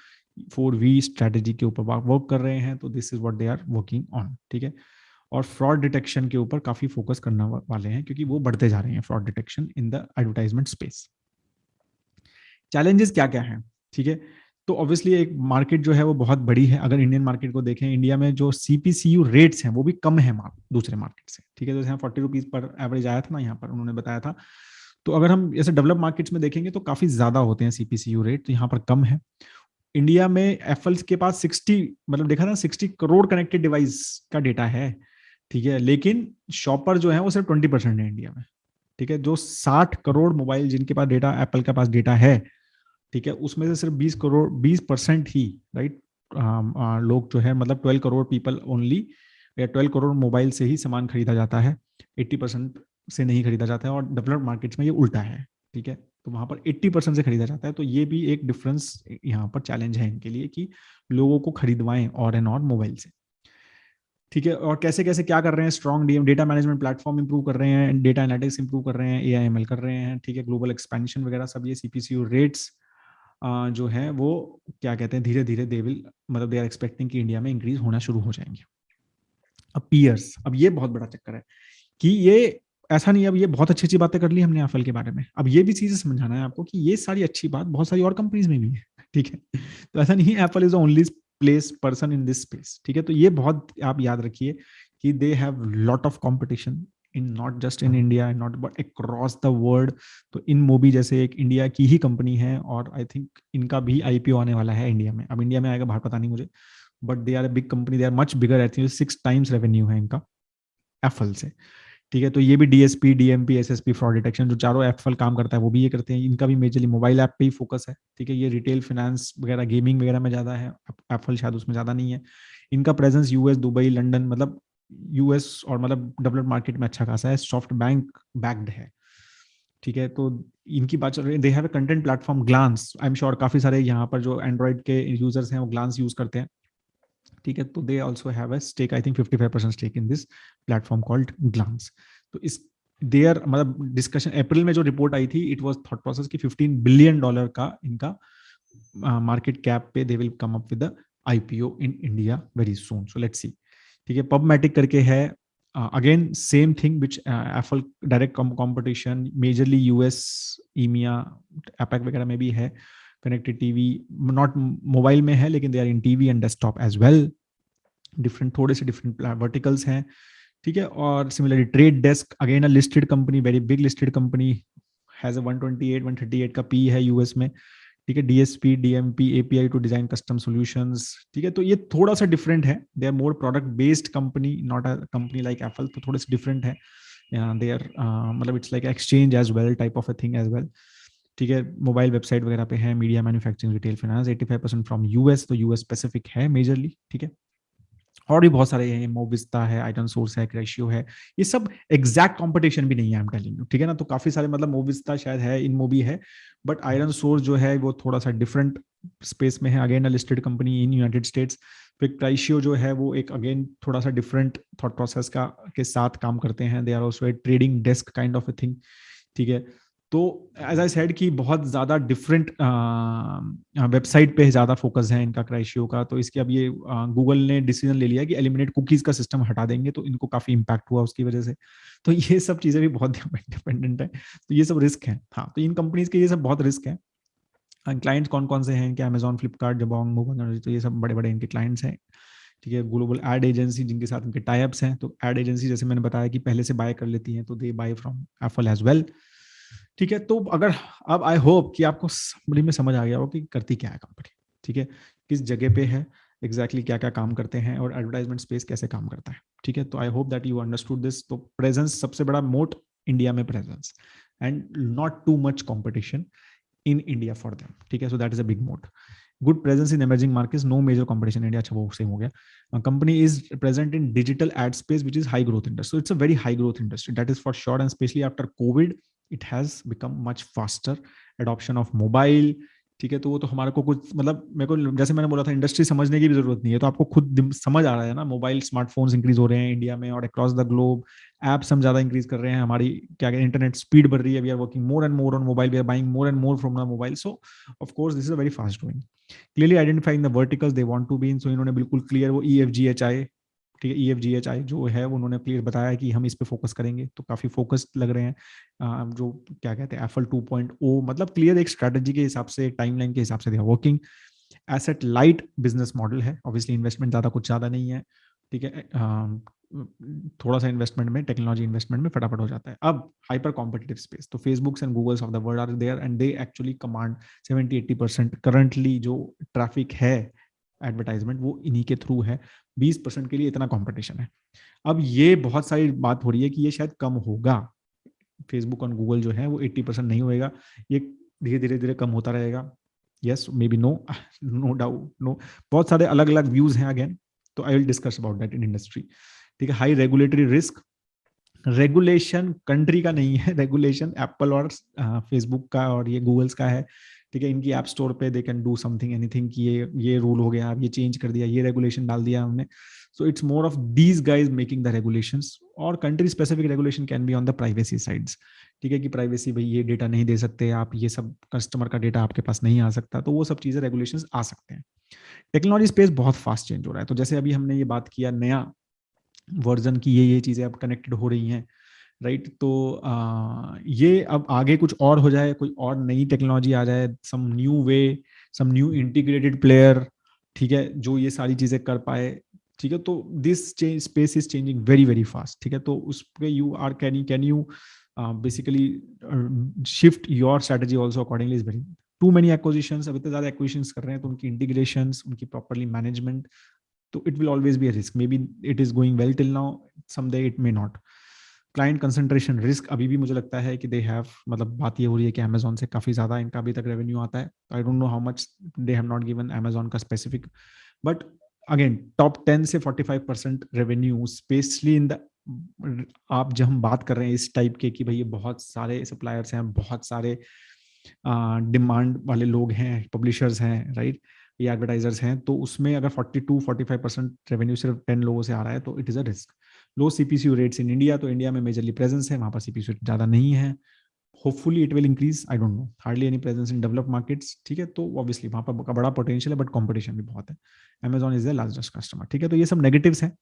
4V strategy के ऊपर वर्क कर रहे हैं। तो this is what they are working on. ठीक है। और फ्रॉड डिटेक्शन के ऊपर काफी फोकस करने वाले हैं, क्योंकि वो बढ़ते जा रहे हैं fraud detection in the advertisement space. Challenges क्या क्या है, ठीक है। तो ऑब्वियसली एक मार्केट जो है वो बहुत बड़ी है। अगर इंडियन मार्केट को देखें, इंडिया में जो CPCU रेट्स हैं वो भी कम है दूसरे मार्केट से। ठीक है। जैसे यहाँ 40 रुपीज पर एवरेज आया था ना, यहाँ पर उन्होंने बताया था। तो अगर हम ऐसे डेवलप मार्केट्स में देखेंगे तो काफी ज्यादा होते हैं CPCU रेट, तो यहाँ पर कम है। इंडिया में एप्पल के पास 60, मतलब देखा ना, 60 करोड़ कनेक्टेड डिवाइस का डेटा है। ठीक है। लेकिन शॉपर जो है वो सिर्फ 20% है इंडिया में। ठीक है। जो 60 करोड़ मोबाइल जिनके पास डेटा, एप्पल के पास डेटा है, ठीक है, उसमें से सिर्फ 20% ही, राइट, लोग जो है, मतलब 12 करोड़ पीपल ओनली, या 12 करोड़ मोबाइल से ही सामान खरीदा जाता है, 80% से नहीं खरीदा जाता है। और डेवलप्ड मार्केट्स में ये उल्टा है। ठीक है। तो वहां पर 80% से खरीदा जाता है। तो ये भी एक डिफरेंस यहाँ पर चैलेंज है इनके लिए, कि लोगों को खरीदवाएं और एंड और मोबाइल से। ठीक है। और कैसे कैसे क्या कर रहे हैं, strong data management platform improve कर रहे हैं, डेटा एनालिटिक्स इंप्रूव कर रहे हैं, AI/ML कर रहे हैं। ठीक है। ग्लोबल एक्सपेंशन वगैरह सब, ये CPCU रेट्स जो है वो क्या कहते हैं, धीरे धीरे दे विल, मतलब दे आर एक्सपेक्टिंग कि इंडिया में इंक्रीज होना शुरू हो जाएंगे। अब पीयर्स, अब ये बहुत बड़ा चक्कर है कि ये ऐसा नहीं, अब ये बहुत अच्छी अच्छी बातें कर ली हमने एप्पल के बारे में, अब ये भी चीजें समझाना है आपको कि ये सारी अच्छी बात बहुत सारी और कंपनीज में भी है। ठीक है। तो ऐसा नहीं है Affle is the only place person in this space. ठीक है। तो ये बहुत आप याद रखिए कि they have lot of competition in, not just in India, not but across the world. तो इन मोबी जैसे एक इंडिया की ही कंपनी है, और आई थिंक इनका भी IPO आने वाला है इंडिया में। अब इंडिया में आएगा बाहर पता नहीं मुझे, but they are a big company, they are much bigger. I think 6 times revenue है इनका एप्पल से। ठीक है। तो ये भी DSP, DMP, SSP, fraud detection, जो चारों एप्पल काम करता है वो भी ये करते हैं। इनका भी मेजरली मोबाइल ऐप पे ही फोकस है। ठीक है। ये रिटेल, फाइनेंस वगैरह, गेमिंग वगैरह में ज्यादा है, एप्पल शायद उसमें ज्यादा नहीं है। इनका प्रेजेंस US, दुबई, लंदन, मतलब US और मतलब डेवलप्ड मार्केट में अच्छा खासा है। सॉफ्ट बैंक बैक्ड है। ठीक है। तो इनकी बात चल रही है, they have a content platform Glance. I am sure काफी सारे यहाँ पर जो एंड्रॉइड के यूजर्स हैं वो ग्लांस यूज करते हैं। ठीक है। तो they also have a stake, I think 55% stake in this platform called Glance. तो इस देयर मतलब डिस्कशन अप्रैल में जो रिपोर्ट आई थी, इट वाज थॉट प्रोसेस कि $15 बिलियन का इनका मार्केट कैप पे they will come up with the IPO in India very soon, so let's see. ठीक है, पबमैटिक करके है, again same thing which Apple direct competition, majorly US, EMEA, APAC वगैरह में भी है। कनेक्टेड टीवी नॉट मोबाइल में है, लेकिन they are in TV and desktop as well. Different, थोड़े से डिफरेंट वर्टिकल्स हैं। ठीक है, और similarly Trade Desk, again a listed company, very big listed company, has a 128 138 का पी है यूएस में। ठीक है, DSP, DMP, API to design custom solutions. ठीक है, तो ये थोड़ा सा डिफरेंट है, they are more product based company, not a company like Apple, तो थोड़े से डिफरेंट है। दे आर मतलब it's like exchange as well, type of a thing as well. ठीक है, मोबाइल वेबसाइट वगैरह पे है, media, manufacturing, retail, finance, 85% from US, तो यूएस स्पेसिफिक है मेजरली। ठीक है, और भी बहुत सारे हैं, मोविस्ता है, आइटन सोर्स है, क्रेशियो है, ये सब एग्जैक्ट कंपटीशन भी नहीं है, आई एम टेलिंग यू। ठीक है ना, तो काफी सारे, मतलब मोविस्ता शायद है, इन मोबी है, बट आयरन सोर्स जो है वो थोड़ा सा डिफरेंट स्पेस में है, again a listed company in United states. फिर क्राइशियो जो है वो एक अगेन थोड़ा सा डिफरेंट थॉट प्रोसेस का के साथ काम करते हैं, they are also a trading desk kind of a thing. ठीक है, तो एज आई सेड कि बहुत ज़्यादा डिफरेंट वेबसाइट पे ज़्यादा फोकस है इनका क्राइशियो का, तो इसके अब ये गूगल ने डिसीजन ले लिया कि एलिमिनेट कुकीज़ का सिस्टम हटा देंगे, तो इनको काफ़ी इम्पैक्ट हुआ उसकी वजह से। तो ये सब चीज़ें भी बहुत डिपेंडेंट है, तो ये सब रिस्क है। हाँ, तो इन कंपनीज के ये सब बहुत रिस्क है। क्लाइंट्स कौन कौन से हैं इनके, अमेजॉन, फ्लिपकार्ट, जबोंग, मोबाइल, तो ये सब बड़े बड़े इनके क्लाइंट्स हैं। ठीक है, ग्लोबल एड एजेंसी जिनके साथ इनके टाइप्स हैं, तो एड एजेंसी जैसे मैंने बताया कि पहले से बाय कर लेती हैं, तो they buy from Apple as well. ठीक है, तो अगर अब आई होप कि आपको समरी में समझ आ गया हो कि करती क्या है कंपनी। ठीक है, किस जगह पे है, एग्जैक्टली क्या क्या काम करते हैं, और एडवर्टाइजमेंट स्पेस कैसे काम करता है। ठीक है, तो I hope that you understood this. तो प्रेजेंस सबसे बड़ा मोट, इंडिया में presence, and not too much competition in India for them. ठीक है, so that is a big moat. Good presence in emerging markets, no major competition in India. अच्छा, वो same हो गया। Company is present in digital ad space, which is high growth industry. So it's a very high growth industry, that is for sure, and especially after COVID, it has become much faster adoption of mobile. ठीक है, तो वो तो हमारे को कुछ, मतलब मेरे को, जैसे मैंने बोला था, इंडस्ट्री समझने की भी जरूरत नहीं है, तो आपको खुद समझ आ रहा है ना, मोबाइल स्मार्टफोन्स इंक्रीज हो रहे हैं इंडिया में और अक्रॉस द ग्लोब। एप्स हम ज्यादा इंक्रीज कर रहे हैं, हमारी क्या कहते हैं, इंटरनेट स्पीड बढ़ रही है, we are working more and more on mobile, we are buying more and more from the mobile, so of course this is a very fast growing. Clearly identifying the verticals they want to be in, so इन्होंने बिल्कुल clear वो EFGHI, ठीक है, EFGHI जो है उन्होंने clear बताया कि हम इस पे फोकस करेंगे, तो काफी फोकस्ड लग रहे हैं। जो क्या कहते हैं, एफएल 2.0, मतलब क्लियर एक स्ट्रेटजी के हिसाब से, टाइमलाइन के हिसाब से they are working. Asset light business model है, ऑब्वियसली इन्वेस्टमेंट ज्यादा कुछ ज्यादा नहीं है। ठीक है, थोड़ा सा इन्वेस्टमेंट में, टेक्नोलॉजी इन्वेस्टमेंट में फटाफट हो जाता है। अब हाइपर कॉम्पिटिटिव स्पेस, तो Facebooks and Googles of the world are there, and they actually command 70-80% currently जो ट्रैफिक है एडवर्टाइजमेंट, वो इन्हीं के थ्रू है। 20% के लिए इतना कंपटीशन है। अब ये बहुत सारी बात हो रही है कि ये शायद कम होगा, फेसबुक और गूगल जो है वो 80% नहीं होएगा, ये धीरे धीरे धीरे कम होता रहेगा। Yes, maybe, no, no doubt, no, बहुत सारे अलग अलग व्यूज हैं अगेन, तो I will discuss about that in industry. ठीक है, high regulatory risk, regulation country का नहीं है, रेगुलेशन एप्पल और फेसबुक का और ये गूगल्स का है। ठीक है, इनकी ऐप स्टोर पे they can do something anything कि ये रूल हो गया, अब ये चेंज कर दिया, ये रेगुलेशन डाल दिया हमने। So it's more of these guys making the regulations, और country specific regulation can be on the privacy sides. ठीक है, कि प्राइवेसी, भाई ये डेटा नहीं दे सकते आप, ये सब कस्टमर का डेटा आपके पास नहीं आ सकता, तो वो सब चीजें रेगुलेशंस आ सकते हैं। टेक्नोलॉजी स्पेस बहुत फास्ट चेंज हो रहा है, तो जैसे अभी हमने ये बात किया नया वर्जन की, ये चीजें अब कनेक्टेड हो रही हैं, राइट। तो ये अब आगे कुछ और हो जाए, कोई और नई टेक्नोलॉजी आ जाए, some new way, some new integrated player, ठीक है, जो ये सारी चीजें कर पाए। ठीक है, तो this space is changing very very fast. ठीक है, तो उस पे you are can you basically shift your strategy also accordingly, is very too many acquisitions, अब इतने ज्यादा एक्विजिशंस कर रहे हैं, तो उनकी इंटीग्रेशंस, उनकी प्रॉपरली मैनेजमेंट, तो it will always be a risk. May be it is going well till now, someday it may not. Client concentration risk, अभी भी मुझे लगता है कि दे हैव, मतलब बात ये हो रही है कि अमेजोन से काफी ज्यादा इनका अभी तक रेवेन्यू आता है। आई don't know how much, they have not given Amazon का स्पेसिफिक, बट अगेन टॉप 10 से 45% रेवेन्यू, स्पेशली इन द, आप जब हम बात कर रहे हैं इस टाइप के कि भाई ये बहुत सारे सप्लायर्स हैं, बहुत सारे डिमांड वाले लोग हैं, पब्लिशर्स हैं, राइट, ये एडवर्टाइजर्स हैं, तो उसमें अगर 42-45% रेवेन्यू सिर्फ 10 लोगों से आ रहा है, तो it is a risk. Low CPCU rates in India, तो इंडिया में मेजरली प्रेजेंस है, वहां पर सीपीसीयू ज़्यादा नहीं है. Hopefully it will increase, I don't know. Hardly any presence in develop markets. ठीक है, तो ऑब्वियसली वहां पर का बड़ा पोटेंशियल है, बट कंपटीशन भी बहुत है. Amazon is the largest customer. ठीक है, तो ये सब नेगेटिव्स हैं.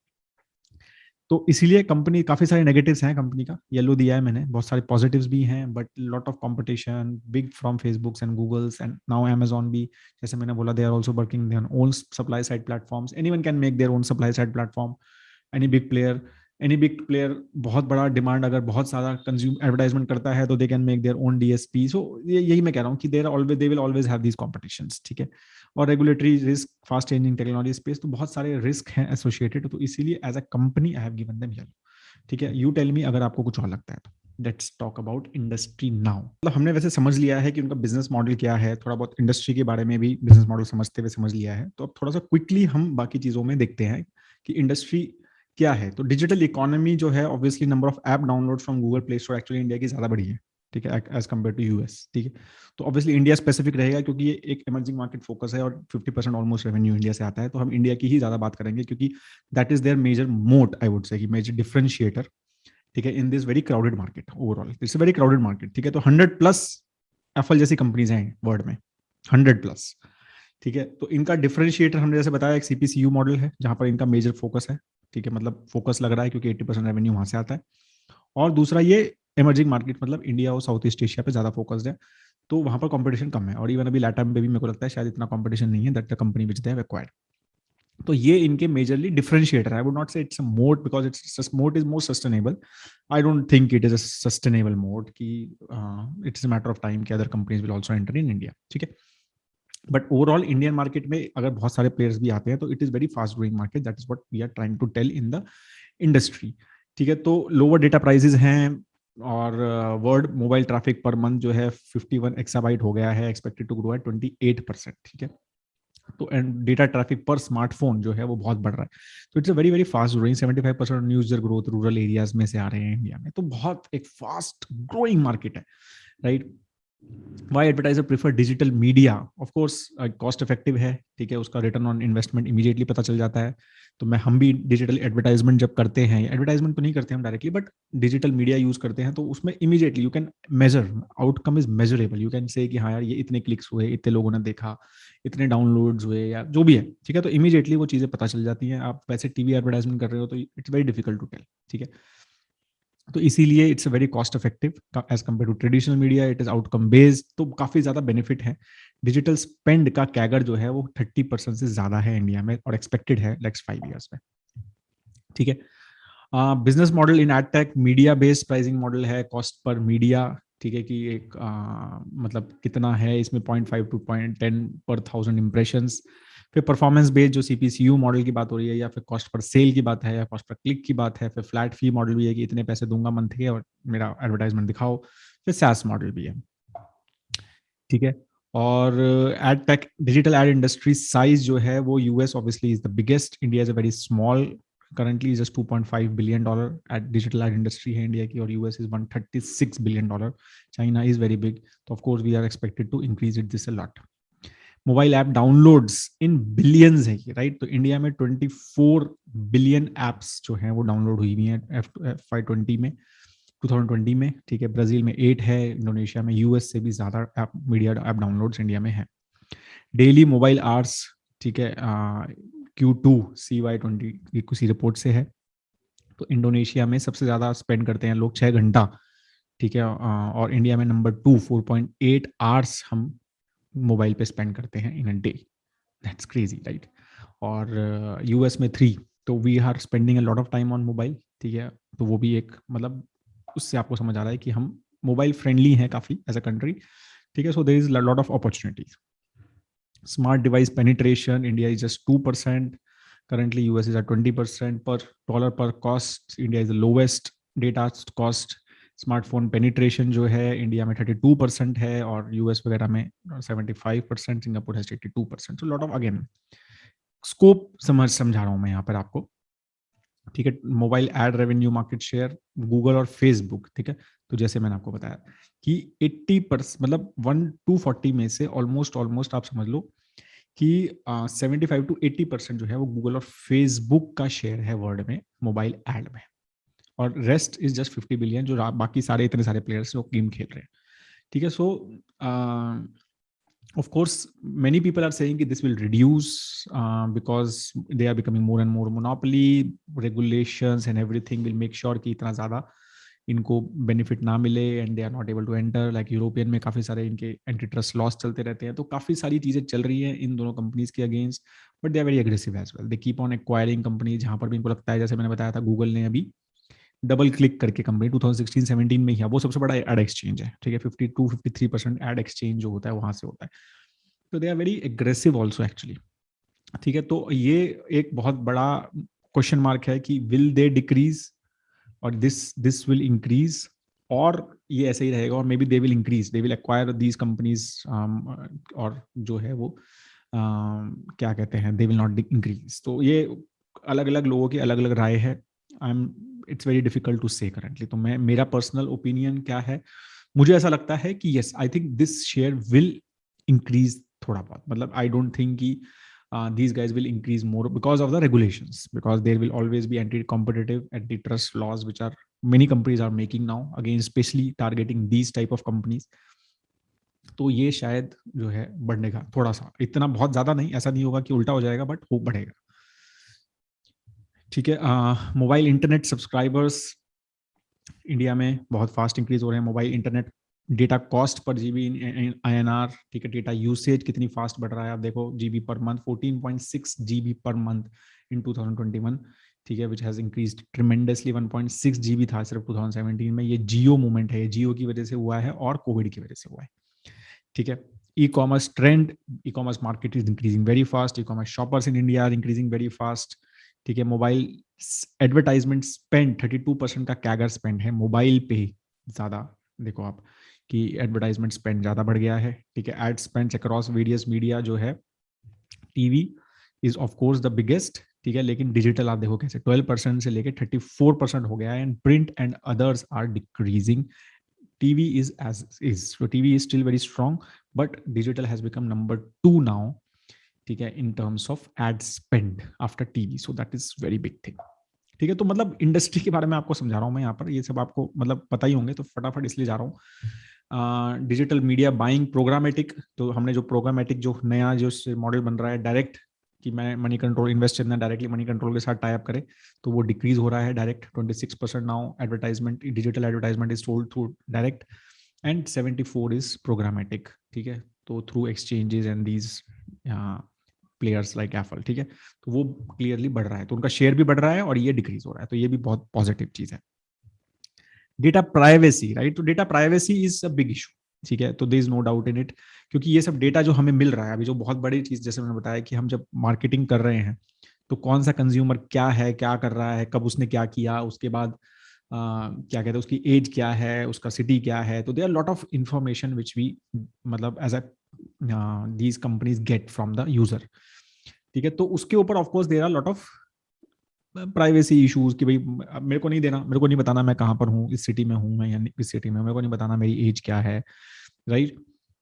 तो इसीलिए कंपनी, काफी सारे नेगेटिव्स हैं कंपनी का, येलो दिया है मैंने, बहुत सारे पॉजिटिव्स भी हैं, but lot of competition big from Facebooks and Googles and now Amazon भी. जैसे मैंने बोला, they are also working their own supply side platforms. Anyone can make their own supply side platform. Any big player, बहुत बड़ा demand, अगर बहुत सारा consume advertisement करता है, तो they can make their own DSP. So यही मैं कह रहा हूँ कि they will always have these competitions. ठीक है, और regulatory risk, fast changing technology space, तो बहुत सारे रिस्क हैं एसोसिएटेड. तो इसीलिए as a company I have given them yellow. ठीक है, यू टेल मी अगर आपको कुछ और लगता है तो. Let's talk about industry now. मतलब हमने वैसे समझ लिया है कि उनका बिजनेस मॉडल क्या है, थोड़ा बहुत इंडस्ट्री के बारे में भी बिजनेस मॉडल समझते हुए समझ लिया है. तो अब थोड़ा सा क्विकली हम बाकी चीजों में देखते हैं कि इंडस्ट्री क्या है. तो डिजिटल इकोनॉमी जो है, obviously number of app download from Google play store actually India की ज्यादा बड़ी है. ठीक है, एज कम्पेयर टू यूएस. ठीक है, तो ऑब्वियसली इंडिया स्पेसिफिक रहेगा, क्योंकि ये एक इमर्जिंग मार्केट फोकस है और 50% ऑलमोस्ट रेवेन्यू इंडिया से आता है. तो हम इंडिया की ही ज्यादा बात करेंगे, क्योंकि that is there major moat, I would say, major differentiator. ठीक है, in this very crowded market. Overall it's a very crowded market. ठीक है, तो 100+ एप्पल जैसी कंपनीज हैं वर्ल्ड में, 100+. ठीक है, तो इनका डिफरेंशिएटर हमने जैसे बताया, एक सीपीसीयू मॉडल है जहां पर इनका मेजर फोकस है. ठीक है, मतलब फोकस लग रहा है क्योंकि 80% रेवेन्यू वहां से आता है. और दूसरा, ये इमर्जिंग मार्केट, मतलब इंडिया और साउथ ईस्ट एशिया पे ज्यादा फोकस्ड है, तो वहां पर कंपटीशन कम है. और इवन अभी लैटाम पे भी मेरे को लगता है शायद इतना कंपटीशन नहीं है, that the company which they have acquired. तो ये इनके majorly differentiator. I would not say it's a moat, because it's moat is more sustainable. I don't think it is a sustainable moat की. It's a matter of time कि other companies will also enter in India. ठीक है, but overall Indian market में अगर बहुत सारे players भी आते हैं, तो it is very fast growing market. That is what we are trying to tell in the industry. ठीक है, तो लोअर डेटा प्राइसेस हैं, और world mobile traffic per month जो है 51 एक्साबाइट हो गया है, एक्सपेक्टेड टू ग्रो एट 28%. ठीक है, तो एंड डेटा ट्रैफिक पर स्मार्टफोन जो है वो बहुत बढ़ रहा है. तो it's a very very fast growing. 75% new user growth rural areas में से आ रहे हैं इंडिया में. तो बहुत एक फास्ट ग्रोइंग मार्केट है, right. Why advertiser prefer digital media? Of course cost effective है. ठीक है, उसका रिटर्न ऑन इन्वेस्टमेंट इमीडिएटली पता चल जाता है. तो हम भी डिजिटल एडवर्टाइजमेंट जब करते हैं, एडवर्टाइजमेंट तो नहीं करते हम directly, but digital media use करते हैं, तो उसमें immediately you can measure, outcome is measurable. You can say कि हाँ यार, ये इतने क्लिक्स हुए, इतने लोगों ने देखा, इतने डाउनलोड्स हुए, या जो भी है. ठीक है, तो इमीडिएटली वो चीजें पता चल जाती हैं. आप वैसे टीवी एडवर्टाइजमेंट कर रहे हो तो it's very difficult to tell. ठीक है, तो इसीलिए it's very cost effective as compare to traditional media. It is outcome based, तो काफी ज्यादा बेनिफिट है. डिजिटल स्पेंड का कैगर जो है वो 30% से ज्यादा है इंडिया में, और एक्सपेक्टेड है नेक्स्ट 5 ईयर्स में. ठीक है, business model in adtech media based pricing model है, कॉस्ट पर मीडिया. ठीक है, कि एक मतलब कितना है इसमें, 0.5 to 0.10 पर 1000 इंप्रेशंस. फिर परफॉर्मेंस बेस्ड जो सीपीसीयू मॉडल की बात हो रही है, या फिर कॉस्ट पर सेल की बात है, या कॉस्ट पर क्लिक की बात है. फिर फ्लैट फी मॉडल भी है कि इतने पैसे दूंगा मंथ के और मेरा एडवर्टाइजमेंट दिखाओ. फिर सैस मॉडल भी है. ठीक है, और ad tech digital ad industry size जो है वो US obviously is the biggest. India is a very small, currently just $2.5 billion at digital ad industry है इंडिया की, और US is $136 billion. China is very big. तो of course we are expected to increase it this a lot. Mobile app downloads in billions है, right. तो India में 24 billion apps जो हैं वो डाउनलोड हुई हुई हैं FY20 में, 2020 में. ठीक है, ब्राजील में 8 है, इंडोनेशिया में, यूएस से भी ज्यादा app media app downloads India में है. डेली मोबाइल आवर्स, ठीक है, Q2 CY20 किसी रिपोर्ट से है. तो इंडोनेशिया में सबसे ज्यादा स्पेंड करते हैं लोग 6 घंटा. ठीक है, और इंडिया में नंबर 2, 4.8 आवर्स हम मोबाइल पे स्पेंड करते हैं in a day. That's crazy, right. और यूएस में 3. तो we are spending a lot of time on mobile. ठीक है, तो वो भी एक मतलब उससे आपको समझ आ रहा है कि हम मोबाइल फ्रेंडली हैं काफी एज अ कंट्री. ठीक है, so there is lot of opportunities. Smart device penetration, India is just 2%. currently US is at 20% per dollar per cost. India is the lowest data cost. Smartphone penetration जो है India में 32% है, और US वगैरह में 75%, Singapore है 82%. सो lot of, again scope समझा रहा हूं मैं यहाँ पर आपको. ठीक है, mobile ad revenue market share Google और फेसबुक. ठीक है, तो जैसे मैंने आपको बताया कि 80%, मतलब 1 to 40 में से ऑलमोस्ट आप समझ लो कि 75 to 80% जो है वो गूगल और फेसबुक का शेयर है वर्ल्ड में मोबाइल एड में. और रेस्ट इज जस्ट 50 बिलियन जो बाकी सारे इतने सारे प्लेयर्स जो गेम खेल रहे हैं, ठीक है. सो of course many people are saying that this will reduce because they are becoming more and more monopoly, regulations and everything will make sure कि इतना ज़्यादा इनको बेनिफिट ना मिले and they are not able to enter. Like European में काफ़ी सारे इनके एंटी ट्रस्ट लॉस चलते रहते हैं, तो काफ़ी सारी चीज़ें चल रही हैं इन दोनों कंपनीज के against. But they are very aggressive as well. They keep on acquiring company, जहाँ पर भी इनको लगता है, जैसे मैंने बताया था गूगल ने अभी डबल क्लिक करके कंपनी 2016-17 में ही है, वो सबसे बड़ा एड एक्सचेंज है, ठीक है. 52-53% एड एक्सचेंज जो होता है वहां से होता है. तो they are very aggressive also actually, ठीक है. तो ये एक बहुत बड़ा क्वेश्चन मार्क है कि विल दे डिक्रीज और दिस विल इंक्रीज, और ये ऐसे ही रहेगा, और may be they will increase, they will acquire these companies, और जो है वो क्या कहते हैं, दे विल नॉट इंक्रीज. तो ये अलग अलग लोगों की अलग अलग राय है. I am it's very difficult to say currently. तो मैं, मेरा पर्सनल ओपिनियन क्या है, मुझे ऐसा लगता है कि yes, I think this share will increase थोड़ा बहुत. मतलब आई डोंट थिंक कि these guys will increase more because of the regulations, because there will always be anti-competitive, antitrust laws which are many companies are making now, again especially targeting these type of companies. तो ये शायद जो है बढ़ने का थोड़ा सा, इतना बहुत ज्यादा नहीं, ऐसा नहीं होगा कि उल्टा हो जाएगा, बट वो बढ़ेगा, ठीक है. मोबाइल इंटरनेट सब्सक्राइबर्स इंडिया में बहुत फास्ट इंक्रीज हो रहे हैं. Mobile internet data cost per GB INR, ठीक है. डेटा यूसेज कितनी फास्ट बढ़ रहा है, आप देखो, GB per month 14.6 GB per month in 2021, ठीक है, which has increased tremendously. 1.6 GB था सिर्फ 2017 में. ये जियो मूवमेंट है, ये जियो की वजह से हुआ है और कोविड की वजह से हुआ है, ठीक है. E commerce trend, e commerce market is increasing very fast. E commerce shoppers in India are increasing very fast, ठीक है. मोबाइल एडवर्टाइजमेंट स्पेंड 32% का कैगर स्पेंड है मोबाइल पे ज्यादा. देखो आप कि एडवर्टाइजमेंट स्पेंड ज्यादा बढ़ गया है, ठीक है. Ad spend across various media जो है, TV is of course the biggest, ठीक है. लेकिन डिजिटल आप देखो कैसे 12% से लेके 34% हो गया है, and print and others are decreasing. TV is as is, so TV is still very strong, but digital has become number 2 now, ठीक है, in terms of ad spend after TV. So that is very big thing, ठीक है. तो मतलब industry के बारे में आपको समझा रहा हूँ मैं यहाँ पर, ये सब आपको मतलब पता ही होंगे, तो फटाफट इसलिए जा रहा हूँ. डिजिटल मीडिया बाइंग, प्रोग्रामेटिक, तो हमने जो प्रोग्रामेटिक जो नया जो मॉडल बन रहा है, डायरेक्ट कि मैं मनी कंट्रोल इन्वेस्ट करना डायरेक्टली मनी कंट्रोल के साथ टाई अप करे, तो वो डिक्रीज हो रहा है direct. 26% now advertisement, digital advertisement is sold through direct, and 74 is programmatic, ठीक है. तो through exchanges and these players like Apple, ठीक है. तो वो क्लियरली बढ़ रहा है, तो उनका शेयर भी बढ़ रहा है और ये डिक्रीज हो रहा है, तो ये भी बहुत पॉजिटिव चीज है. Data privacy, right. तो data privacy is a big issue, ठीक है. तो there is no doubt in it, क्योंकि ये सब डेटा जो हमें मिल रहा है अभी, जो बहुत बड़ी चीज, जैसे मैंने बताया कि हम जब मार्केटिंग कर रहे हैं, तो कौन सा कंज्यूमर क्या है, क्या कर रहा है, कब उसने क्या किया, उसके बाद क्या कहते हैं, उसकी एज क्या है, उसका सिटी क्या है. तो there are lot of information which we मतलब as a these companies get from the user, ठीक है. तो उसके ऊपर of course there are lot of privacy issues कि भाई मेरे को नहीं देना, मेरे को नहीं बताना मैं कहाँ पर हूँ, इस सिटी में हूँ मैं या इस सिटी में, मेरे को नहीं बताना मेरी एज क्या है, राइट.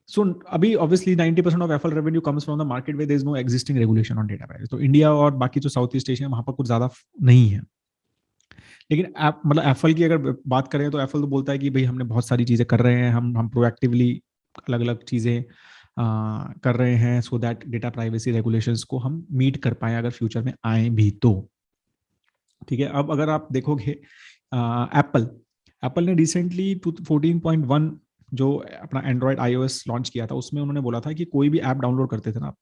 सो अभी obviously 90% of Apple revenue comes from the market where there is no existing regulation on data privacy. तो इंडिया और बाकी जो साउथ ईस्ट एशिया वहां पर कुछ ज्यादा नहीं है. लेकिन मतलब एप्पल की अगर बात करें, तो एप्पल तो बोलता है कि भाई हमने बहुत सारी चीजें कर रहे हैं, हम प्रोएक्टिवली अलग अलग चीजें कर रहे हैं, so that data privacy regulations को हम मीट कर पाए अगर फ्यूचर में आए भी तो, ठीक है. अब अगर आप देखोगे एप्पल ने रिसेंटली 14.1 जो अपना एंड्रॉयड iOS लॉन्च किया था, उसमें उन्होंने बोला था कि कोई भी ऐप डाउनलोड करते थे ना आप,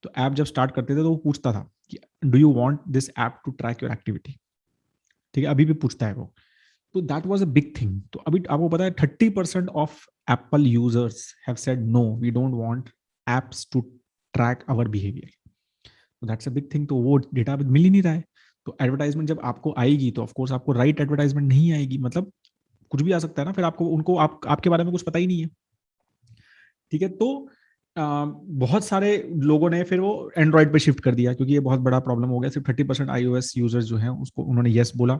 तो ऐप जब स्टार्ट करते थे तो वो पूछता था कि do you want this app to track your activity, ठीक है. अभी भी पूछता है वो. तो that was a big thing. तो अभी आपको पता है 30% of Apple users have said no, we don't want apps to track our behaviour. That's a big thing. तो वो डेटा मिल ही नहीं रहा है. तो एडवर्टाइजमेंट जब आपको आएगी, तो ऑफकोर्स आपको राइट एडवर्टाइजमेंट नहीं आएगी, मतलब कुछ भी आ सकता है ना, फिर आपको उनको आपके बारे में कुछ पता ही नहीं है, ठीक है. तो बहुत सारे लोगों ने फिर वो एंड्रॉइड पे शिफ्ट कर दिया, क्योंकि ये बहुत बड़ा प्रॉब्लम हो गया. सिर्फ 30% iOS यूजर्स जो हैं उसको उन्होंने यस बोला,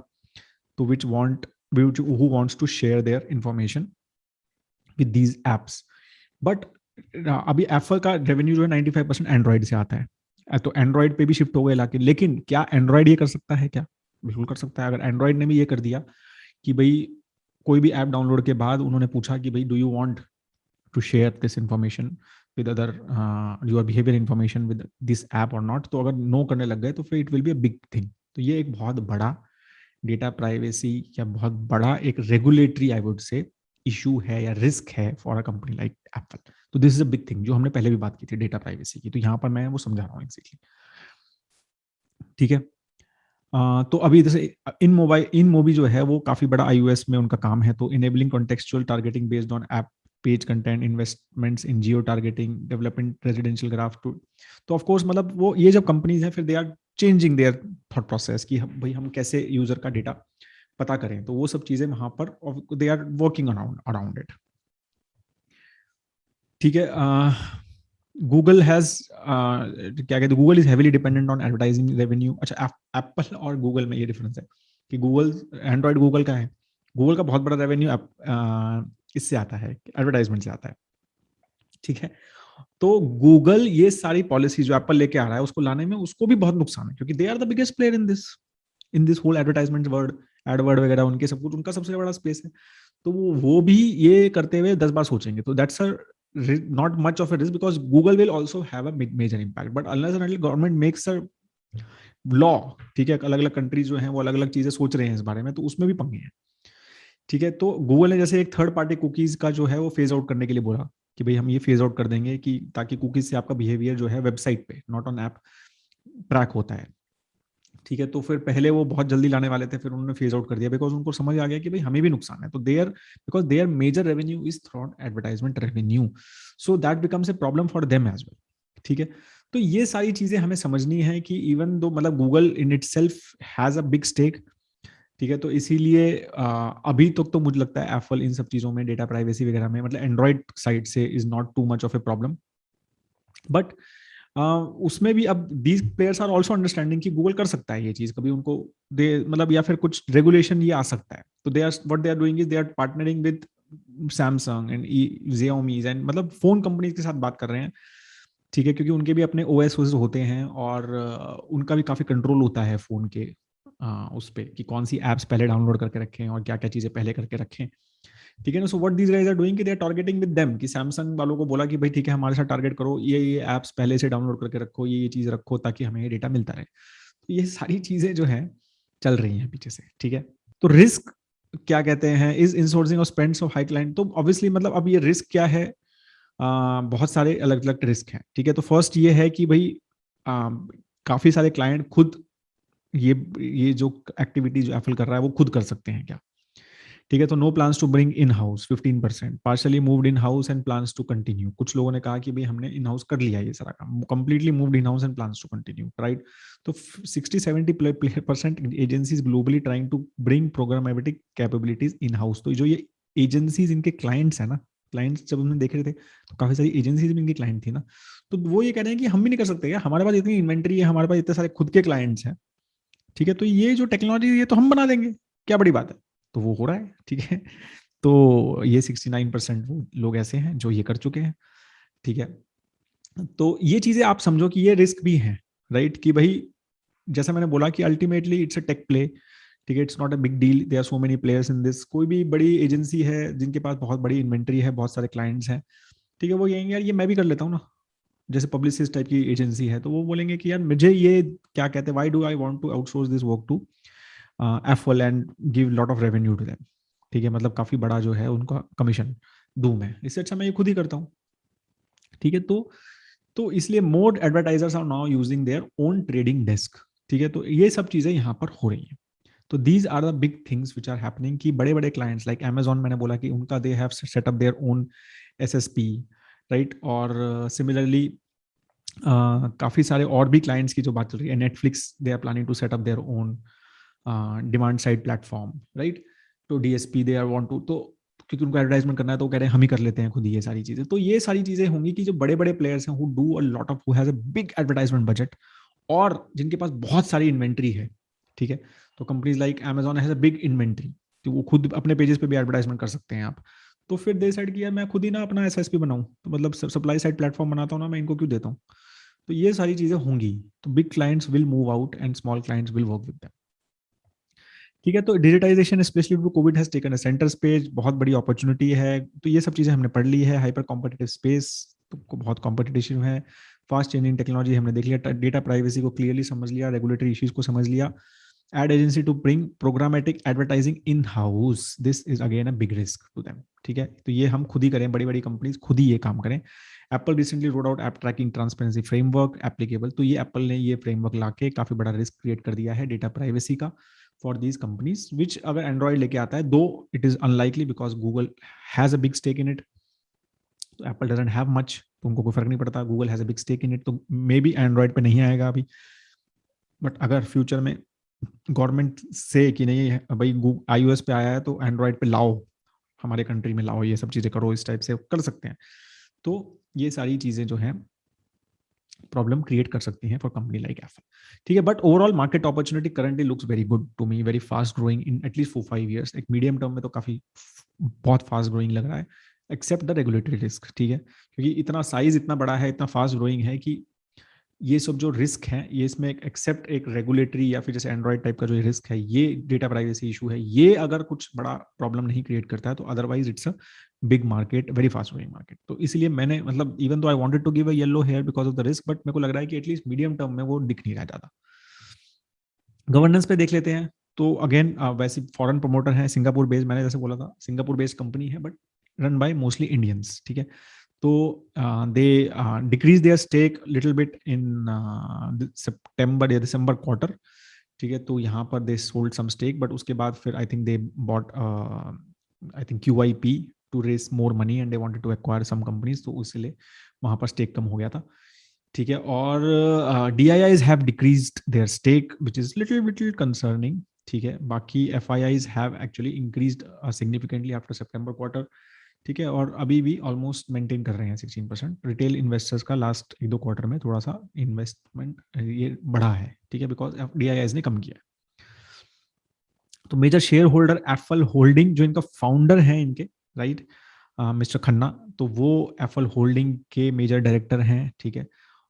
तो which who wants to share their information with these apps. But अभी एप्पल का रेवेन्यू जो है 95% एंड्रॉइड से आता है, तो एंड्रॉइड पे भी शिफ्ट हो गए लाके. लेकिन क्या एंड्रॉइड ये कर सकता है क्या? बिल्कुल कर सकता है. अगर एंड्रॉइड ने भी ये कर दिया, कि भाई कोई भी ऐप डाउनलोड के बाद उन्होंने पूछा कि भाई do you want to share this information with other your behaviour information with this app और नॉट, तो अगर नो करने लग गए तो फिर it will be a big thing. तो ये एक बहुत बड़ा डेटा प्राइवेसी या बहुत बड़ा एक regulatory I would say issue है या रिस्क है for a company like Apple. तो this is a big thing जो हमने पहले भी बात की थी डेटा प्राइवेसी की, तो यहाँ पर मैं वो समझा रहा हूँ एग्जैक्टली। ठीक है। तो अभी जैसे इन मोबी जो है वो काफी बड़ा iOS में उनका काम है, तो enabling contextual targeting based on app page content, investments in geo targeting, development residential graph too. तो ऑफ कोर्स मतलब वो ये जब कंपनीज हैं फिर they are changing their thought process कि भाई हम कैसे यूजर का डेटा पता करें, तो वो सब चीजें वहां पर they are working around around it. ठीक है। गूगल हैज क्या कहते हैं, Google is heavily dependent on advertising revenue. अच्छा, एप्पल और गूगल में ये डिफरेंस है कि गूगल, एंड्रॉइड गूगल का है, गूगल का बहुत बड़ा रेवेन्यू इससे आता है, एडवर्टाइजमेंट से आता है। ठीक है। तो गूगल ये सारी पॉलिसी जो एप्पल लेके आ रहा है उसको लाने में उसको भी बहुत नुकसान है, क्योंकि they are the biggest player in this whole advertisement world, AdWords वगैरह उनके सब कुछ, उनका सबसे बड़ा स्पेस है। तो वो भी ये करते हुए 10 बार सोचेंगे, तो that's a not much of a risk because Google will also have a major impact, but unless and until government makes a law, ठीक है, अलग अलग कंट्रीज जो हैं वो अलग अलग चीजें सोच रहे हैं इस बारे में, तो उसमें भी पंगे हैं। ठीक है। तो गूगल ने जैसे एक थर्ड पार्टी कुकीज का जो है वो फेज आउट करने के लिए बोला कि भाई हम ये फेज आउट कर देंगे कि ताकि कुकीज से आपका बिहेवियर जो है वेबसाइट पे, नॉट ऑन ऐप, ट्रैक होता है। ठीक है। तो फिर पहले वो बहुत जल्दी लाने वाले थे, फिर उन्होंने फेज आउट कर दिया बिकॉज उनको समझ आ गया कि भाई हमें भी नुकसान है। तो there, because their major revenue is through advertisement revenue, so that becomes a problem for them as well. ठीक है। तो ये सारी चीजें हमें समझनी है कि इवन दो मतलब Google in itself has a big stake. ठीक है। तो इसीलिए अभी तक तो मुझे लगता है एप्पल इन सब चीजों में, डेटा प्राइवेसी वगैरह में, मतलब एंड्रॉइड साइड से is not too much of a problem. But उसमें भी अब these players are also understanding कि गूगल कर सकता है ये चीज कभी उनको दे, मतलब या फिर कुछ रेगुलेशन ये आ सकता है। तो they are what they are doing is they are partnering with Samsung and Xiaomi and मतलब फोन कंपनीज के साथ बात कर रहे हैं। ठीक है। क्योंकि उनके भी अपने ओएस होते हैं और उनका भी काफी कंट्रोल होता है फोन के उस पे कि कौन सी एप्स पहले डाउनलोड करके रखें और क्या क्या चीजें पहले करके रखें। ठीक है ना। So what these guys are doing कि दे आर टारगेटिंग विद देम, कि सैमसंग वालों को बोला कि भाई ठीक है हमारे साथ टारगेट करो, ये एप्स पहले से डाउनलोड करके रखो, ये चीज रखो ताकि हमें ये डेटा मिलता रहे। तो ये सारी चीजें जो है चल रही हैं पीछे से। ठीक है। तो रिस्क क्या कहते हैं, is insourcing of spends of high client. तो ऑब्वियसली मतलब अब ये रिस्क क्या है, बहुत सारे अलग अलग रिस्क हैं। ठीक है। तो फर्स्ट ये है कि भाई काफी सारे क्लाइंट खुद ये जो एक्टिविटी जो एप्पल कर रहा है वो खुद कर सकते हैं क्या। ठीक है। तो no plans to bring in house 15%, partially moved in house and plans to continue. कुछ लोगों ने कहा कि भाई हमने इन हाउस कर लिया ये सारा काम, completely moved in house and plans to continue, right. तो 60-70% agencies globally trying to bring programmatic capabilities in house. तो जो ये एजेंसीज इनके क्लाइंट्स है ना, क्लाइंट्स जब हमने देख रहे थे तो काफी सारी एजेंसीज भी इनकी क्लाइंट थी ना, तो वो ये कह रहे हैं कि हम भी नहीं कर सकते क्या, हमारे पास इतनी इन्वेंट्री है, हमारे पास इतने सारे खुद के क्लाइंट्स हैं। ठीक है। तो ये जो टेक्नोलॉजी ये तो हम बना देंगे, क्या बड़ी बात है। तो वो हो रहा है। ठीक है। तो ये 69% वो लोग ऐसे हैं जो ये कर चुके हैं। ठीक है। तो ये चीजें आप समझो कि ये रिस्क भी है, राइट, कि भाई जैसा मैंने बोला कि ultimately it's a tech play. ठीक है। It's not a big deal, there are so many players in this. कोई भी बड़ी एजेंसी है जिनके पास बहुत बड़ी इन्वेंट्री है, बहुत सारे क्लाइंट्स हैं, ठीक है, वो कहेंगे यार ये मैं भी कर लेता हूँ ना। जैसे पब्लिसिस्ट टाइप की एजेंसी है तो वो बोलेंगे कि यार मुझे ये क्या कहते हैं, why do I want to outsource this work to FL and give lot of revenue to them. ठीक है। मतलब काफी बड़ा जो है उनका कमीशन दूं मैं, इससे अच्छा मैं ये खुद ही करता हूँ। ठीक है। तो इसलिए more advertisers are now using their own trading desk. ठीक है। तो ये सब चीजें यहाँ पर हो रही हैं। तो these are the big things which are happening कि बड़े बड़े क्लाइंट्स लाइक Amazon, मैंने बोला कि उनका they have set up their own SSP, right. और सिमिलरली काफी सारे और भी क्लाइंट्स की जो बात चल रही है, Netflix they are planning to set up their own demand side platform, right. तो DSP they are want to, तो क्योंकि उनको एडवर्टाइजमेंट करना है तो वो कह रहे हैं हम ही कर लेते हैं खुद ही ये सारी चीजें। तो ये सारी चीजें होंगी कि जो बड़े बड़े प्लेयर्स हैं who do a lot of, who has a big advertisement budget और जिनके पास बहुत सारी इन्वेंट्री है। ठीक है। तो companies like Amazon has a big inventory, तो वो खुद अपने पेजेस पे भी एडवर्टाइजमेंट कर सकते हैं आप। तो फिर दे साइड किया मैं खुद ही ना अपना एसएसपी बनाऊं, तो मतलब सप्लाई साइड प्लेटफॉर्म बनाता हूँ ना, मैं इनको क्यों देता हूँ। तो ये सारी चीजें होंगी। तो big clients will move out and small clients will work with them. ठीक है, तो digitisation specially to Covid has taken a centre stage, बहुत बड़ी अपॉर्चुनिटी है। तो ये सब चीजें हमने पढ़ ली है। हाइपर कॉम्पिटिटिव स्पेस, तो बहुत कॉम्पिटिशन है। फास्ट चेंजिंग टेक्नोलॉजी हमने देख लिया, डेटा प्राइवेसी को क्लियरली समझ लिया, रेगुलेटरी इश्यूज को समझ लिया। Ad agency to bring programmatic advertising in house, this is again a big risk to them. ठीक है, तो ये हम खुद ही करें, बड़ी बड़ी कंपनीज खुद ही ये काम करें। Apple recently road out app trekking transparency framework applicable, तो ये एप्पल ने ये फ्रेमवर्क लाके काफी बड़ा रिस्क क्रिएट कर दिया है डेटा प्राइवेसी का फॉर दीज कंपनीज, विच अगर एंड्रॉइड लेके आता है, though it is unlikely because Google has a big stake in it, तो एप्पल डजंट हैव मच, तो उनको कोई फर्क नहीं पड़ता। Google has a big stake in it, तो मे बी एंड्रॉइड पे नहीं आएगा अभी, बट अगर फ्यूचर में गवर्नमेंट से कि नहीं भाई iOS पे आया है तो एंड्रॉइड पे लाओ, हमारे कंट्री में लाओ, ये सब चीजें करो, इस टाइप से कर सकते हैं। तो ये सारी चीजें जो है प्रॉब्लम क्रिएट कर सकती हैं फॉर कंपनी लाइक एप्पल। ठीक है, but overall market opportunity currently looks very good to me, very fast growing in at least 4-5 years। एक मीडियम टर्म में तो काफी बहुत फास्ट ग्रोइंग लग रहा है, एक्सेप्ट द रेगुलेटरी रिस्क। ठीक है, क्योंकि इतना साइज इतना बड़ा है, इतना फास्ट ग्रोइंग है कि ये सब जो रिस्क है, ये इसमें एक्सेप्ट एक रेगुलेटरी या फिर जैसे एंड्रॉइड टाइप का जो रिस्क है, ये डेटा प्राइवेसी इशू है, ये अगर कुछ बड़ा प्रॉब्लम नहीं क्रिएट करता है, तो otherwise it's a big market, very fast growing market. तो इसलिए मैंने मतलब even though I wanted to give a yellow here because of the risk, but मेरे को लग रहा है कि एटलीस्ट मीडियम टर्म में वो दिख नहीं रहा ज्यादा। गवर्नेंस पे देख लेते हैं, तो अगेन वैसे फॉरेन प्रमोटर है, सिंगापुर बेस्ड, मैंने जैसे बोला था सिंगापुर बेस्ड कंपनी है, but run by mostly Indians. ठीक है, तो they decrease their stake little bit in सितंबर या दिसंबर क्वार्टर। ठीक है, तो यहाँ पर they sold some stake, but उसके बाद फिर I think they bought I think QIP to raise more money and they wanted to acquire some companies, तो इसलिए वहां पर स्टेक कम हो गया था। ठीक है, और DIIs have decreased their stake which is little concerning. ठीक है, बाकी FIIs have actually increased significantly after September quarter. ठीक है, और अभी भी ऑलमोस्ट मेंटेन कर रहे हैं 16%। रिटेल इन्वेस्टर्स का लास्ट 1-2 क्वार्टर में थोड़ा सा इन्वेस्टमेंट ये बढ़ा है। ठीक है, बिकॉज DIIs ने कम किया। तो major share holder Apple holding, जो इनका फाउंडर है इनके, राइट, मिस्टर खन्ना, तो वो एप्पल होल्डिंग के मेजर डायरेक्टर हैं। ठीक है,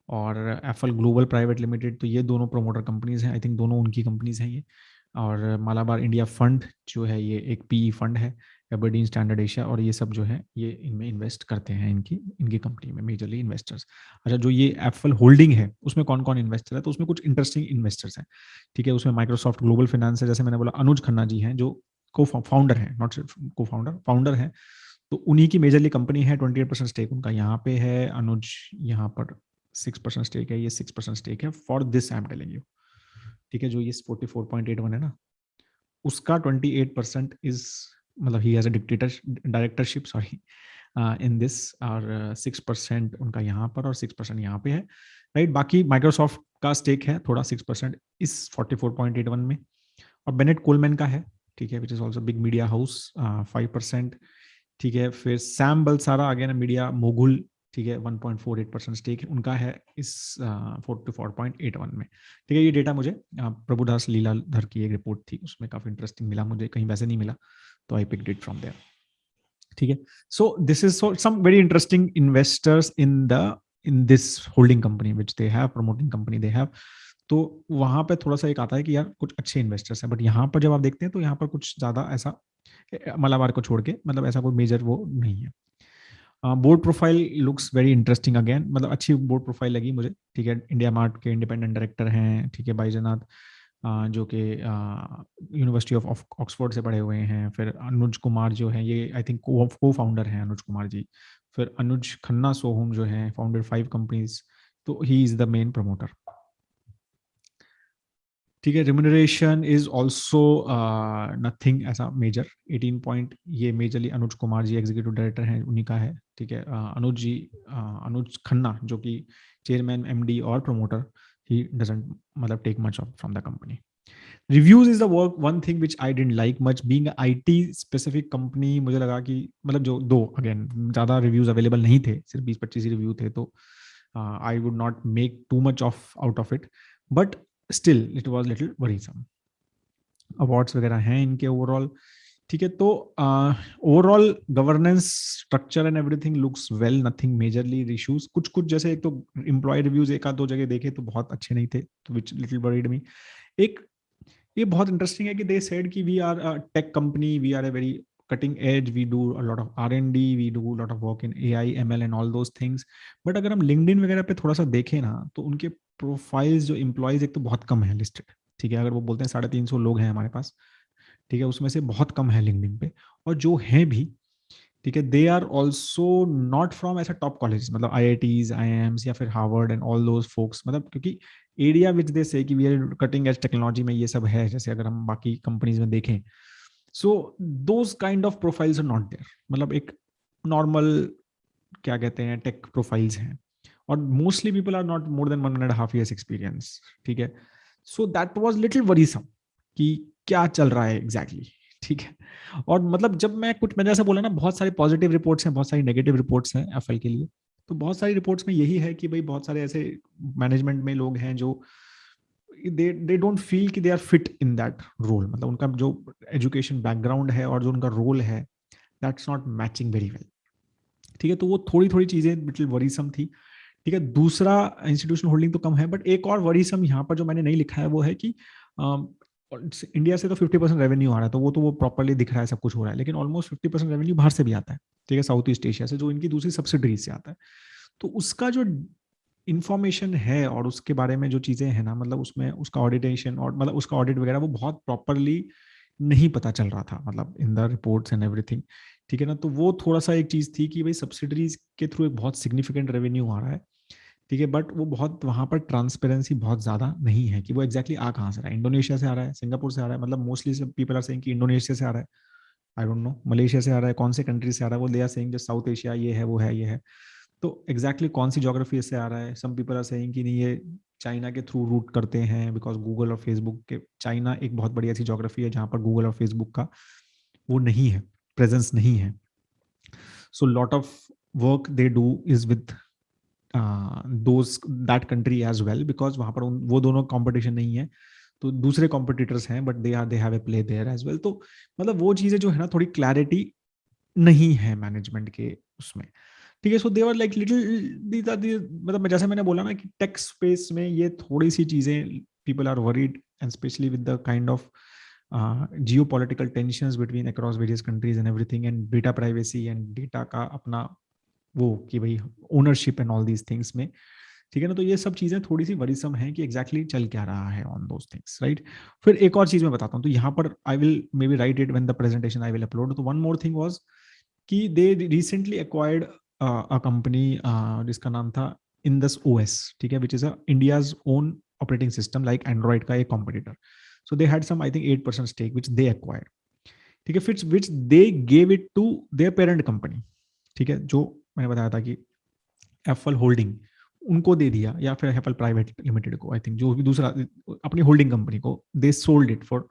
और एप्पल ग्लोबल प्राइवेट लिमिटेड, तो ये दोनों प्रोमोटर कंपनीज हैं, आई थिंक दोनों उनकी कंपनीज हैं ये। और मालाबार इंडिया फंड जो है, ये एक PE फंड है, एबरडीन स्टैंडर्ड एशिया, और ये सब जो है ये इनमें इन्वेस्ट करते हैं, इनकी इनकी कंपनी में मेजरली इन्वेस्टर्स। अच्छा, जो ये एप्पल होल्डिंग है उसमें कौन कौन इन्वेस्टर है, तो उसमें कुछ इंटरेस्टिंग इन्वेस्टर्स हैं। ठीक है, उसमें माइक्रोसॉफ्ट ग्लोबल फाइनेंस है, जैसे मैंने बोला अनुज खन्ना जी हैं, जो को फाउंडर है, नॉट को फाउंडर, फाउंडर है। तो उन्हीं की मेजरली कंपनी है, 28% स्टेक उनका यहाँ पे है। अनुज यहाँ पर 6% स्टेक है, ये 6% स्टेक है for this I am telling you. ठीक है, जो ये 44.81 है ना, उसका 28% इज, मतलब he has a dictator directorship, sorry, in this, और 6% उनका यहाँ पर और 6% यहाँ पे है, राइट। बाकी माइक्रोसॉफ्ट का स्टेक है थोड़ा 6% इस 44.81 में, और बेनेट कोलमैन का है। ठीक है, which is also big media house, 5%। ठीक है, फिर Sam Balsara again media Mogul, ठीक है, 1.48% स्टेक उनका है इस 44.81 में। ठीक है, ये डेटा मुझे प्रभुदास लीलाधर की एक रिपोर्ट थी, उसमें काफी इंटरेस्टिंग मिला मुझे, कहीं वैसे नहीं मिला, तो I picked it from there. ठीक है, so this is some very interesting investors in this holding company which they have, promoting company they have. तो वहां पे थोड़ा सा एक आता है कि यार कुछ अच्छे इन्वेस्टर्स हैं, बट यहाँ पर जब आप देखते हैं तो यहाँ पर कुछ ज्यादा ऐसा, मलाबार को छोड़ के, मतलब ऐसा कोई मेजर वो नहीं है। Board profile looks very interesting again, मतलब अच्छी बोर्ड प्रोफाइल लगी मुझे। ठीक है, इंडिया मार्ट के इंडिपेंडेंट डायरेक्टर हैं। ठीक है, बैजनाथ, जो कि यूनिवर्सिटी ऑफ ऑक्सफोर्ड से पढ़े हुए हैं। फिर अनुज कुमार जो है, ये आई थिंक को फाउंडर हैं अनुज कुमार जी। फिर अनुज खन्ना सोहम जो है, फाउंडेड 5 कंपनीज, तो he is the main promoter. ठीक है, रिम्यूनरेशन इज ऑल्सो नथिंग ऐसा मेजर, 18 पॉइंट, ये majorly Anuj Kumar ji executive director हैं, उन्हीं का है। ठीक है, अनुज जी, अनुज खन्ना जो कि चेयरमैन, MD और प्रमोटर, ही डजंट मतलब take much of from the company. Reviews is the work one thing which I didn't like much, being IT specific company, मुझे लगा कि मतलब जो दो अगेन ज्यादा रिव्यूज अवेलेबल नहीं थे, सिर्फ 20-25 ही रिव्यू थे, तो आई would not make to much of out of it, but still it was little worrisome. Awards वगैरह हैं इनके ओवरऑल। ठीक है, तो overall governance structure and everything looks well, nothing majorly issues. कुछ कुछ जैसे, एक तो एम्प्लॉय रिव्यूज एक आध दो जगह देखे तो बहुत अच्छे नहीं थे, तो विच लिटिल वरीड मी। एक ये बहुत इंटरेस्टिंग है कि दे सेड कि we are a tech company, we are a very cutting edge, we do a lot of R&D, we do a lot of work in AI ML and all those things. But अगर हम LinkedIn वगैरह पे थोड़ा सा देखें ना, तो उनके प्रोफाइल्स जो एम्प्लॉयज एक तो बहुत कम है लिस्टेड, ठीक है, अगर वो बोलते हैं 350 लोग हैं हमारे पास, ठीक है, उसमें से बहुत कम है लिंक्डइन पे, और जो हैं भी, ठीक है, they are also not from ऐसा टॉप कॉलेज, मतलब IITs, AIIMS या फिर Harvard and all those folks, मतलब क्योंकि एरिया विच दे से कि we are cutting edge technology में ये सब है, जैसे अगर हम बाकी कंपनीज में देखें, so those kind of profiles are not there, मतलब एक नॉर्मल क्या कहते हैं टेक प्रोफाइल्स हैं, और mostly people are not more than 1.5 years experience, ठीक है, so that was little worrisome कि क्या चल रहा है एग्जैक्टली ठीक है। और मतलब जब मैंने जैसा बोला ना, बहुत सारे पॉजिटिव रिपोर्ट्स हैं, बहुत सारी नेगेटिव रिपोर्ट्स हैं एफएल के लिए, तो बहुत सारी रिपोर्ट्स में यही है कि भाई बहुत सारे ऐसे मैनेजमेंट में लोग हैं जो दे डोंट फील कि दे are fit in that role, मतलब उनका जो एजुकेशन बैकग्राउंड है और जो उनका रोल है, that's not matching very well, ठीक है, तो वो थोड़ी थोड़ी चीजें लिटिल वरीसम थी, ठीक है। दूसरा, इंस्टीट्यूशनल होल्डिंग तो कम है, बट एक और वरीसम यहाँ पर जो मैंने नहीं लिखा है वो है कि इंडिया से तो 50% रेवेन्यू आ रहा है, तो वो प्रॉपरली दिख रहा है, सब कुछ हो रहा है, लेकिन ऑलमोस्ट 50% रेवेन्यू बाहर से भी आता है, ठीक है, साउथ ईस्ट एशिया से, जो इनकी दूसरी सब्सिडरीज से आता है, तो उसका जो इंफॉर्मेशन है और उसके बारे में जो चीजें हैं ना, मतलब उसमें उसका ऑडिटेशन और मतलब उसका ऑडिट वगैरह वो बहुत प्रॉपरली नहीं पता चल रहा था, मतलब in the reports and everything, ठीक है ना, तो वो थोड़ा सा एक चीज थी कि भाई सब्सिडरीज के थ्रू एक बहुत सिग्निफिकेंट रेवेन्यू आ रहा है, ठीक है, बट वो बहुत वहां पर ट्रांसपेरेंसी बहुत ज्यादा नहीं है कि वो एग्जैक्टली आ कहाँ से रहा है, इंडोनेशिया से आ रहा है, सिंगापुर से आ रहा है, मतलब मोस्टली पीपल आर सेइंग कि इंडोनेशिया से आ रहा है, आई डोंट नो मलेशिया से आ रहा है, कौन से कंट्री से आ रहा है, वो दे आर सेइंग जो साउथ एशिया ये है वो है ये है, तो एग्जैक्टली कौन सी ज्योग्राफी से आ रहा है, सम पीपल आर सेइंग कि नहीं ये चाइना के थ्रू रूट करते हैं, बिकॉज गूगल और फेसबुक के, चाइना एक बहुत बड़ी ऐसी ज्योग्राफी है जहां पर गूगल और फेसबुक का वो नहीं है, प्रेजेंस नहीं है, so lot of work they do is with those that country as well, because वहां पर वो दोनों कंपटीशन नहीं है, तो दूसरे कॉम्पिटिटर्स हैं, but they have a play there as well, तो मतलब वो चीजें जो है ना, थोड़ी क्लैरिटी नहीं है मैनेजमेंट के उसमें, ठीक है, सो देवर लाइक लिटिल, मतलब जैसे मैंने बोला ना कि टेक स्पेस में ये थोड़ी सी चीजें people are worried, and specially with the kind of geopolitical tensions between across various countries and everything, and data privacy and data का अपना वो कि भाई ownership and all these things में, ठीक है ना, तो ये सब चीजें थोड़ी सी वरीसम है कि एग्जैक्टली चल क्या रहा है ऑन दोज थिंग्स, राइट। फिर एक और चीज मैं बताता हूँ, तो यहाँ पर I will maybe write it when the presentation I will upload, तो वन मोर थिंग वाज कि they recently acquired a company जिसका नाम था इंडस ओएस, ठीक है, which is India's own operating system like Android का एक competitor, so they had some I think 8% stake which they acquired, ठीक है, फिर which they gave it to their parent company, ठीक है, जो मैंने बताया था कि एप्पल होल्डिंग उनको दे दिया, या फिर एप्पल प्राइवेट लिमिटेड को, आई थिंक जो भी दूसरा अपनी होल्डिंग कंपनी को, they sold it for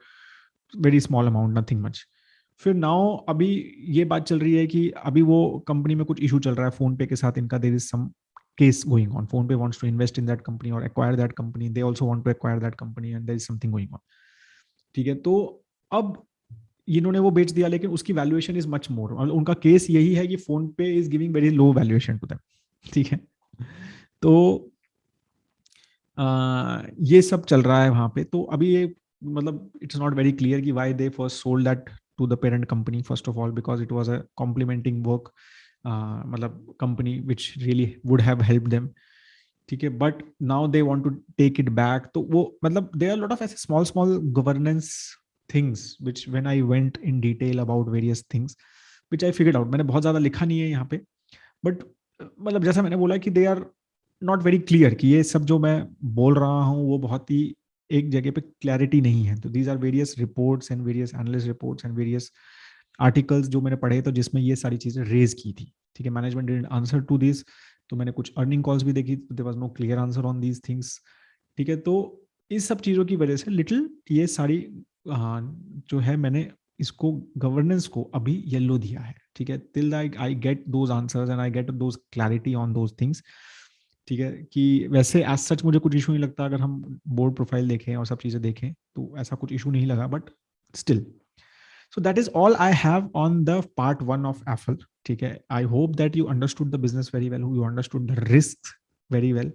very small amount, nothing much. फिर नाउ अभी ये बात चल रही है कि अभी वो कंपनी में कुछ इशू चल रहा है फोन पे के साथ इनका, there is some case going on, phone pay wants to invest in that company or acquire that company, they also want to acquire that company and there is something going on, ठीक है, तो अब इन्होंने वो बेच दिया, लेकिन उसकी वैल्यूएशन इज मच मोर, और उनका केस यही है कि PhonePe is giving very low valuation to them, ठीक है, तो ये सब चल रहा है वहां पे, तो अभी ये मतलब इट्स नॉट वेरी क्लियर कि why they first sold that to the parent company, first of all because it was a complementing work, मतलब company which really would have help them, ठीक है, but now they want to take it back, तो वो मतलब there are lot of ऐसे small small governance things which when I went in detail about various things which I figured out, मैंने बहुत ज्यादा लिखा नहीं है यहाँ पे, बट मतलब जैसा मैंने बोला कि दे आर नॉट वेरी क्लियर, कि ये सब जो मैं बोल रहा हूँ वो बहुत ही एक जगह पे क्लैरिटी नहीं है, तो these are various reports and various analyst reports and various articles जो मैंने पढ़े, तो जिसमें ये सारी चीजें रेज की थी, ठीक है, management didn't answer to this, तो मैंने कुछ अर्निंग कॉल्स भी देखी, there was no clear answer on these things, ठीक है, तो इस सब चीजों की वजह से लिटिल ये सारी जो है मैंने इसको गवर्नेंस को अभी येलो दिया है, ठीक है, till I get those answers and I get those clarity on those things, ठीक है, कि वैसे एज सच मुझे कुछ इशू नहीं लगता, अगर हम बोर्ड प्रोफाइल देखें और सब चीजें देखें तो ऐसा कुछ इशू नहीं लगा, but still, so that is all I have on the part 1 of Affle, ठीक है, I hope that you understood the business very well, you understood the risks very well,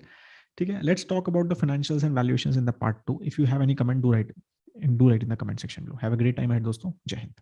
ठीक है, let's talk about the financials and valuations in the part 2, if you have any comment do write. Do write in the comment section below. Have a great time ahead दोस्तों। जय हिंद।